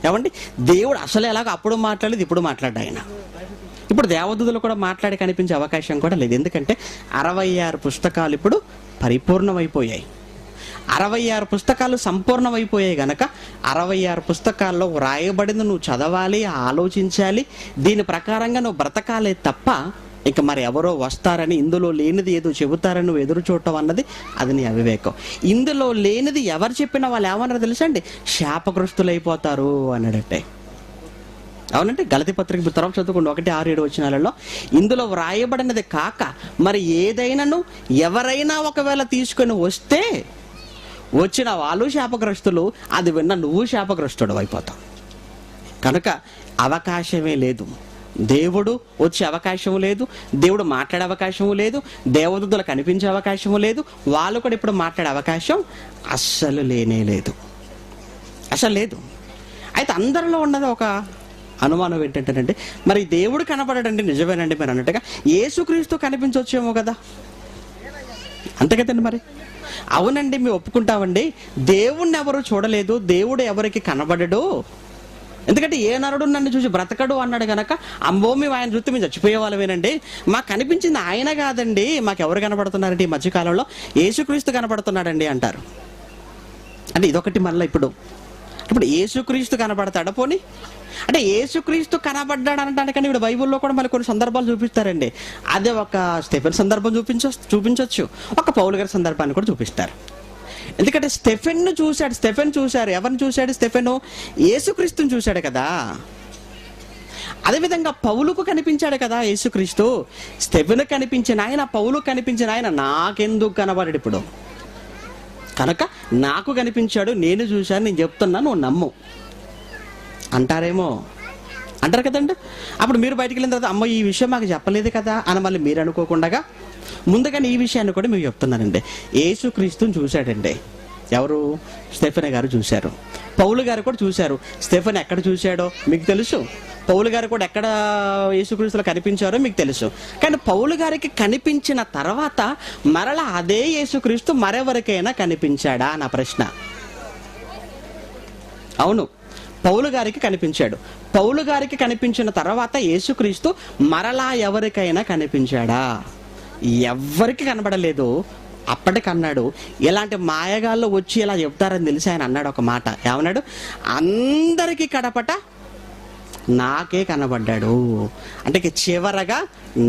ఏమండి, దేవుడు అసలు ఎలాగో అప్పుడు మాట్లాడలేదు, ఇప్పుడు మాట్లాడ్డా ఆయన. ఇప్పుడు దేవదూతలు కూడా మాట్లాడి కనిపించే అవకాశం కూడా లేదు. ఎందుకంటే 66 పుస్తకాలు ఇప్పుడు పరిపూర్ణమైపోయాయి. 66 పుస్తకాలు సంపూర్ణమైపోయాయి గనక 66 పుస్తకాల్లో వ్రాయబడింది నువ్వు చదవాలి, ఆలోచించాలి, దీని ప్రకారంగా నువ్వు బ్రతకాలే తప్ప ఇక మరి ఎవరో వస్తారని, ఇందులో లేనిది ఏదో చెబుతారని నువ్వు ఎదురు చూడటం అన్నది అది నీ అవివేకం. ఇందులో లేనిది ఎవరు చెప్పినా వాళ్ళు ఏమన్నారో తెలుసండి, శాపగ్రస్తులైపోతారు అన్నాడట్టే. అవునంటే గలతీ పత్రిక తర్వాత చదువుకోండి 1-6-7 వచనాలలో ఇందులో వ్రాయబడినది కాక మరి ఏదైనాను ఎవరైనా ఒకవేళ తీసుకొని వస్తే వచ్చిన వాళ్ళు శాపగ్రస్తులు, అది విన్న నువ్వు శాపగ్రస్తుడు అయిపోతావు. కనుక అవకాశమే లేదు. దేవుడు వచ్చే అవకాశము లేదు, దేవుడు మాట్లాడే అవకాశము లేదు, దేవదూతలు కనిపించే అవకాశము లేదు, వాళ్ళు కూడా ఇప్పుడు మాట్లాడే అవకాశం అస్సలు లేనే లేదు, అసలు లేదు. అయితే అందరిలో ఉన్నది ఒక అనుమానం ఏంటంటేనండి, మరి దేవుడు కనపడడండి నిజమేనండి మీరు అన్నట్టుగా యేసుక్రీస్తు కనిపించవచ్చేమో కదా, అంతే కదండి. మరి అవునండి మేము ఒప్పుకుంటామండి, దేవుణ్ణి ఎవరు చూడలేదు, దేవుడు ఎవరికి కనబడడు, ఎందుకంటే ఏ నరుడు నన్ను చూసి బ్రతకడు అన్నాడు గనక అమ్మో మేము ఆయన చూస్తే మేము చచ్చిపోయే వాళ్ళమేనండి, మాకు కనిపించింది ఆయన కాదండి, మాకు ఎవరు కనబడుతున్నారంటే ఈ మధ్యకాలంలో యేసుక్రీస్తు కనబడుతున్నాడండి అంటారు. అంటే ఇదొకటి. మళ్ళీ ఇప్పుడు యేసుక్రీస్తు కనబడతాడా? పోనీ అంటే యేసుక్రీస్తు కనబడ్డాడు అనటానికని ఇప్పుడు బైబిల్లో కూడా మళ్ళీ కొన్ని సందర్భాలు చూపిస్తారండి. అదే ఒక స్టెఫెన్ సందర్భం చూపించవచ్చు, ఒక పౌలు గారి సందర్భాన్ని కూడా చూపిస్తారు. ఎందుకంటే స్టెఫెన్ చూశారు. ఎవరిని చూశాడు? స్టెఫెను యేసుక్రీస్తుని చూశాడు కదా. అదేవిధంగా పౌలుకు కనిపించాడు కదా యేసుక్రీస్తు. స్టెఫెను కనిపించిన ఆయన, పౌలు కనిపించిన ఆయన నాకెందుకు కనబడాడు ఇప్పుడు? కనుక నాకు కనిపించాడు, నేను చూశాను, నేను చెప్తున్నా, నువ్వు నమ్ము అంటారు కదండి. అప్పుడు మీరు బయటికి వెళ్ళిన తర్వాత అమ్మ ఈ విషయం మాకు చెప్పలేదు కదా అని మళ్ళీ మీరు అనుకోకుండా ముందుగానే ఈ విషయాన్ని కూడా మేము చెప్తున్నానండి. యేసుక్రీస్తుని చూశాడండి. ఎవరు? స్టెఫెన్ గారు చూశారు, పౌలు గారు కూడా చూశారు. స్టెఫెన్ ఎక్కడ చూశాడో మీకు తెలుసు, పౌలు గారు కూడా ఎక్కడ యేసుక్రీస్తులో కనిపించారో మీకు తెలుసు. కానీ పౌలు గారికి కనిపించిన తర్వాత మరలా అదే యేసుక్రీస్తు మరెవరికైనా కనిపించాడా నా ప్రశ్న. అవును, పౌలు గారికి కనిపించాడు. పౌలు గారికి కనిపించిన తర్వాత యేసుక్రీస్తు మరలా ఎవరికైనా కనిపించాడా? ఎవ్వరికి కనబడలేదు. అప్పటికన్నాడు, ఇలాంటి మాయగాళ్ళు వచ్చి ఇలా చెప్తారని తెలిసి ఆయన అన్నాడు ఒక మాట. ఏమన్నాడు? అందరికీ కడపట నాకే కనబడ్డాడు. అంటే చివరగా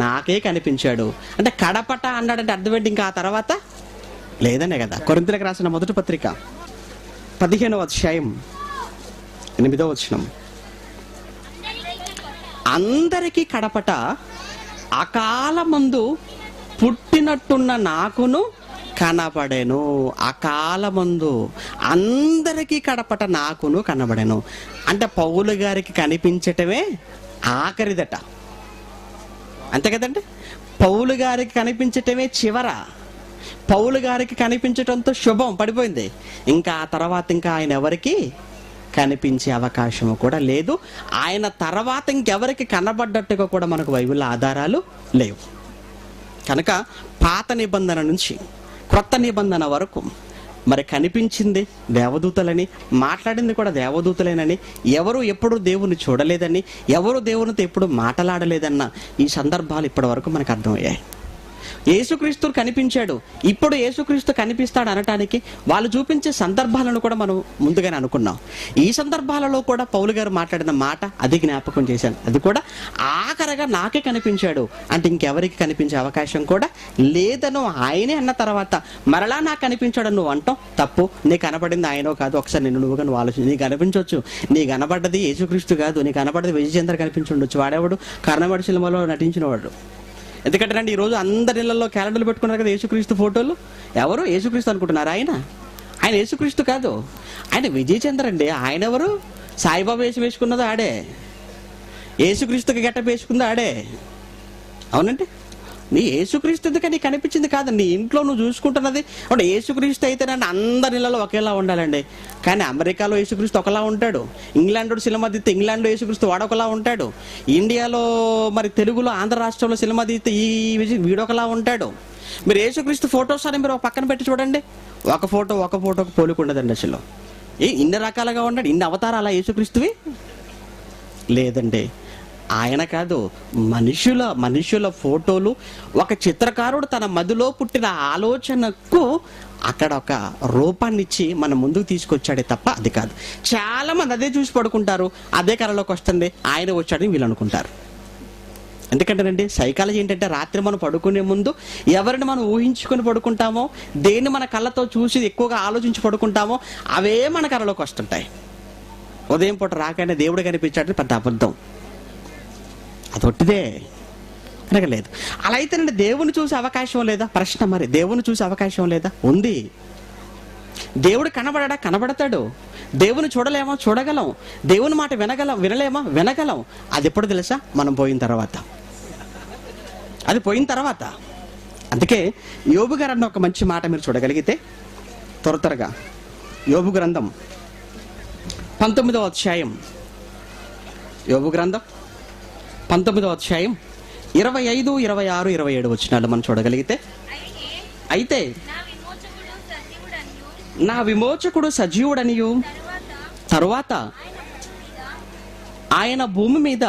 నాకే కనిపించాడు. అంటే కడపట అన్నాడంటే అర్థం ఏంటి? ఇంకా ఆ తర్వాత లేదనే కదా. కొరింథీయులకు రాసిన మొదటి పత్రిక 15వ అధ్యాయం 8వ వచనం. అందరికీ కడపట అకాలమందు పుట్టినట్టున్న నాకును కనబడెను. అకాలమందు అందరికీ కడపట నాకును కనబడెను. అంటే పౌలు గారికి కనిపించటమే ఆఖరిదట, అంతే కదండి. పౌలు గారికి కనిపించటమే చివర. పౌలు గారికి కనిపించటంతో శుభం పడిపోయింది. ఇంకా ఆ తర్వాత ఇంకా ఆయన ఎవరికి కనిపించే అవకాశము కూడా లేదు. ఆయన తర్వాత ఇంకెవరికి కనబడ్డట్టుగా కూడా మనకు బైబిల్లో ఆధారాలు లేవు. కనుక పాత నిబంధన నుంచి క్రొత్త నిబంధన వరకు మరి కనిపించింది దేవదూతలని, మాట్లాడింది కూడా దేవదూతలేనని, ఎవరు ఎప్పుడు దేవుని చూడలేదని, ఎవరు దేవునితో ఎప్పుడు మాట్లాడలేదన్న ఈ సందర్భాలు ఇప్పటి వరకు మనకు అర్థమయ్యాయి. యేసుక్రీస్తు కనిపించాడు, ఇప్పుడు యేసుక్రీస్తు కనిపిస్తాడు అనటానికి వాళ్ళు చూపించే సందర్భాలను కూడా మనం ముందుగానే అనుకున్నాం. ఈ సందర్భాలలో కూడా పౌలు గారు మాట్లాడిన మాట అది జ్ఞాపకం చేశాను. అది కూడా ఆఖరగా నాకే కనిపించాడు అంటే ఇంకెవరికి కనిపించే అవకాశం కూడా లేదను ఆయనే అన్న తర్వాత మరలా నాకు కనిపించాడు నువ్వు అంటాం తప్పు. నీకు కనపడింది ఆయనో కాదు, ఒకసారి నువ్వుగా నువ్వు ఆలోచించి. నీకు కనిపించవచ్చు, నీ కనపడ్డది యేసుక్రీస్తు కాదు, నీ కనపడ్డది విజయచంద్ర కనిపించుండొచ్చు. వాడేవాడు కర్ణమడి సినిమాలో నటించినవాడు. ఎందుకంటే రండి ఈరోజు అందరి ఇళ్లలో క్యాలెండర్లు పెట్టుకున్నారు కదా యేసుక్రీస్తు ఫోటోలు. ఎవరు యేసుక్రీస్తు అనుకుంటున్నారు? ఆయన యేసుక్రీస్తు కాదు, ఆయన విజయచంద్ర అండి. ఆయన ఎవరు? సాయిబాబా వేసుకున్నది ఆడే, యేసుక్రీస్తుకి గట్ట వేసుకుంది ఆడే. అవునండి, నీ యేసుక్రీస్తు నీకు కనిపించింది కాదు, నీ ఇంట్లో నువ్వు చూసుకుంటున్నది. అంటే యేసుక్రీస్తు అయితేనండి అందరి ఇళ్లలో ఒకేలా ఉండాలండి. కానీ అమెరికాలో యేసుక్రీస్తు ఒకలా ఉంటాడు, ఇంగ్లాండ్ సినిమా తీస్తే ఇంగ్లాండ్లో యేసుక్రీస్తు వాడొకలా ఉంటాడు, ఇండియాలో మరి తెలుగులో ఆంధ్ర రాష్ట్రంలో సినిమా తీస్తే వీడొకలా ఉంటాడు. మీరు యేసుక్రీస్తు ఫోటోస్ అని మీరు ఒక పక్కన పెట్టి చూడండి, ఒక ఫోటోకి పోలిక ఉండదండి. అసలు ఇన్ని రకాలుగా ఉంటాడు, ఇన్ని అవతారాలా యేసుక్రీస్తువి? లేదండి. ఆయన కాదు, మనుషుల ఫోటోలు. ఒక చిత్రకారుడు తన మదిలో పుట్టిన ఆలోచనకు అక్కడ ఒక రూపాన్ని ఇచ్చి మన ముందుకు తీసుకొచ్చాడే తప్ప అది కాదు. చాలా మంది అదే చూసి పడుకుంటారు, అదే కళలోకి వస్తుంది ఆయన వచ్చాడని వీళ్ళు అనుకుంటారు. ఎందుకంటేనండి సైకాలజీ ఏంటంటే రాత్రి మనం పడుకునే ముందు ఎవరిని మనం ఊహించుకొని పడుకుంటామో, దేన్ని మన కళ్ళతో చూసి ఎక్కువగా ఆలోచించి పడుకుంటామో అవే మన కళలోకి వస్తుంటాయి. ఉదయం పూట రాగానే దేవుడు కనిపించాడని పెద్ద అబద్ధం, అది ఒట్టిదే అనగలేదు. అలా అయితేనండి దేవుని చూసే అవకాశం లేదా? ప్రశ్న. మరి దేవుని చూసే అవకాశం లేదా? ఉంది. దేవుడు కనబడడా? కనబడతాడు. దేవుని చూడలేమా? చూడగలం. దేవుని మాట వినలేమా? వినగలం. అది ఎప్పుడు తెలుసా? మనం పోయిన తర్వాత. అది పోయిన తర్వాత. అందుకే యోబు గారు అన్న ఒక మంచి మాట మీరు చూడగలిగితే త్వరగా యోబు గ్రంథం 19వ అధ్యాయం, యోబు గ్రంథం 19వ అధ్యాయం 25, 26, 27 వచనాలు మనం చూడగలిగితే, అయితే నా విమోచకుడు సజీవుడనియు తరువాత ఆయన భూమి మీద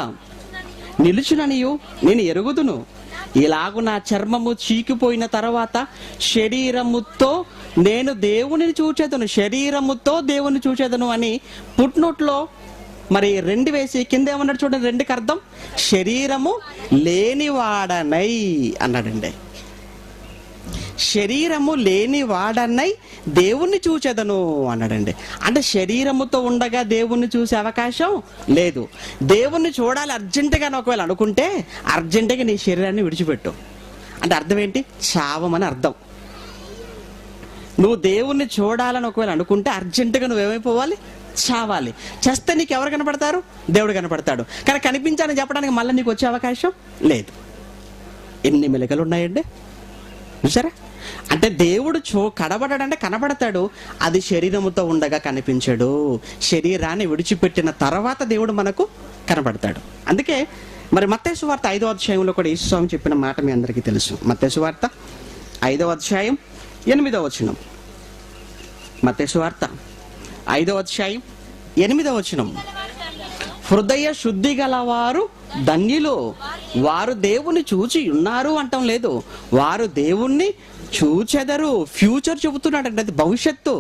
నిలుచుననియు నేను ఎరుగుదును. ఇలాగు నా చర్మము చీకిపోయిన తర్వాత శరీరముతో నేను దేవునిని చూచేదను, శరీరముతో దేవుని చూచేదను అని పుట్నోట్లో మరి 2 వేసి కింద ఏమన్నాడు చూడండి. 2కి అర్థం శరీరము లేనివాడనై అన్నాడండి. శరీరము లేనివాడనై దేవుణ్ణి చూచెదను అన్నాడండి. అంటే శరీరముతో ఉండగా దేవుణ్ణి చూసే అవకాశం లేదు. దేవుణ్ణి చూడాలి అర్జెంటుగా ఒకవేళ అనుకుంటే అర్జెంటుగా నీ శరీరాన్ని విడిచిపెట్టు. అంటే అర్థం ఏంటి? చావమని అర్థం. నువ్వు దేవుణ్ణి చూడాలని ఒకవేళ అనుకుంటే అర్జెంటుగా నువ్వేమైపోవాలి? చావాలి. చేస్తే నీకు ఎవరు కనపడతారు? దేవుడు కనపడతాడు. కానీ కనిపించాలని చెప్పడానికి మళ్ళీ నీకు వచ్చే అవకాశం లేదు. ఎన్ని మెలకలు ఉన్నాయండి చూసారా? అంటే దేవుడు కనబడాడంటే కనబడతాడు, అది శరీరముతో ఉండగా కనిపించాడు. శరీరాన్ని విడిచిపెట్టిన తర్వాత దేవుడు మనకు కనబడతాడు. అందుకే మరి మత్తయి సువార్త 5వ అధ్యాయంలో కూడా యేసు స్వామి చెప్పిన మాట మీ అందరికీ తెలుసు. మత్తయి సువార్త 5వ అధ్యాయం 8వ వచనం. మత్తయి సువార్త 5వ అధ్యాయం 8వ వచనం. హృదయ శుద్ధి గలవారు ధన్యులు, వారు దేవుణ్ణి చూచి ఉన్నారు అంటం లేదు, వారు దేవుణ్ణి చూచెదరు. ఫ్యూచర్ చెబుతున్నాడంటే అది భవిష్యత్తు.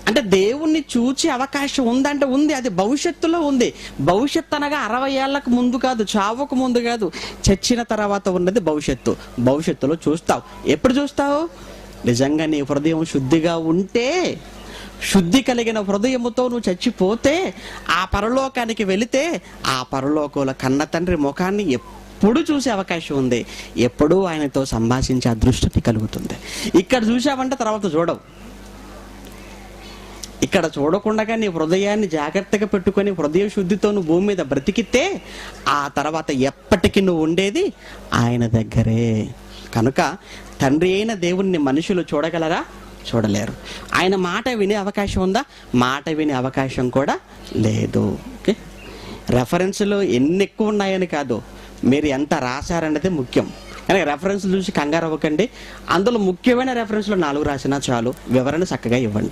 అంటే దేవుణ్ణి చూచే అవకాశం ఉందంటే ఉంది, అది భవిష్యత్తులో ఉంది. భవిష్యత్తు అనగా 60 ఏళ్లకు ముందు కాదు, చావుకు ముందు కాదు, చచ్చిన తర్వాత ఉన్నది భవిష్యత్తు. భవిష్యత్తులో చూస్తావు. ఎప్పుడు చూస్తావు? నిజంగా నీ హృదయం శుద్ధిగా ఉంటే, శుద్ధి కలిగిన హృదయముతో నువ్వు చచ్చిపోతే, ఆ పరలోకానికి వెళితే ఆ పరలోకంలో కన్న తండ్రి ముఖాన్ని ఎప్పుడు చూసే అవకాశం ఉంది. ఎప్పుడూ ఆయనతో సంభాషించే అదృష్టం కలుగుతుంది. ఇక్కడ చూసావంటే తర్వాత చూడవు. ఇక్కడ చూడకుండా నీ హృదయాన్ని జాగ్రత్తగా పెట్టుకొని హృదయ శుద్ధితో నువ్వు భూమి మీద బ్రతికితే ఆ తర్వాత ఎప్పటికీ నువ్వు ఉండేది ఆయన దగ్గరే. కనుక తండ్రి అయిన దేవుణ్ణి మనుషులు చూడగలరా? చూడలేరు. ఆయన మాట వినే అవకాశం ఉందా? మాట వినే అవకాశం కూడా లేదు. ఓకే, రెఫరెన్స్లు ఎన్ని ఎక్కువ ఉన్నాయని కాదు, మీరు ఎంత రాశారన్నది ముఖ్యం. కానీ రెఫరెన్స్లు చూసి కంగారు అవ్వకండి. అందులో ముఖ్యమైన రెఫరెన్స్లు 4 రాసినా చాలు, వివరణ చక్కగా ఇవ్వండి.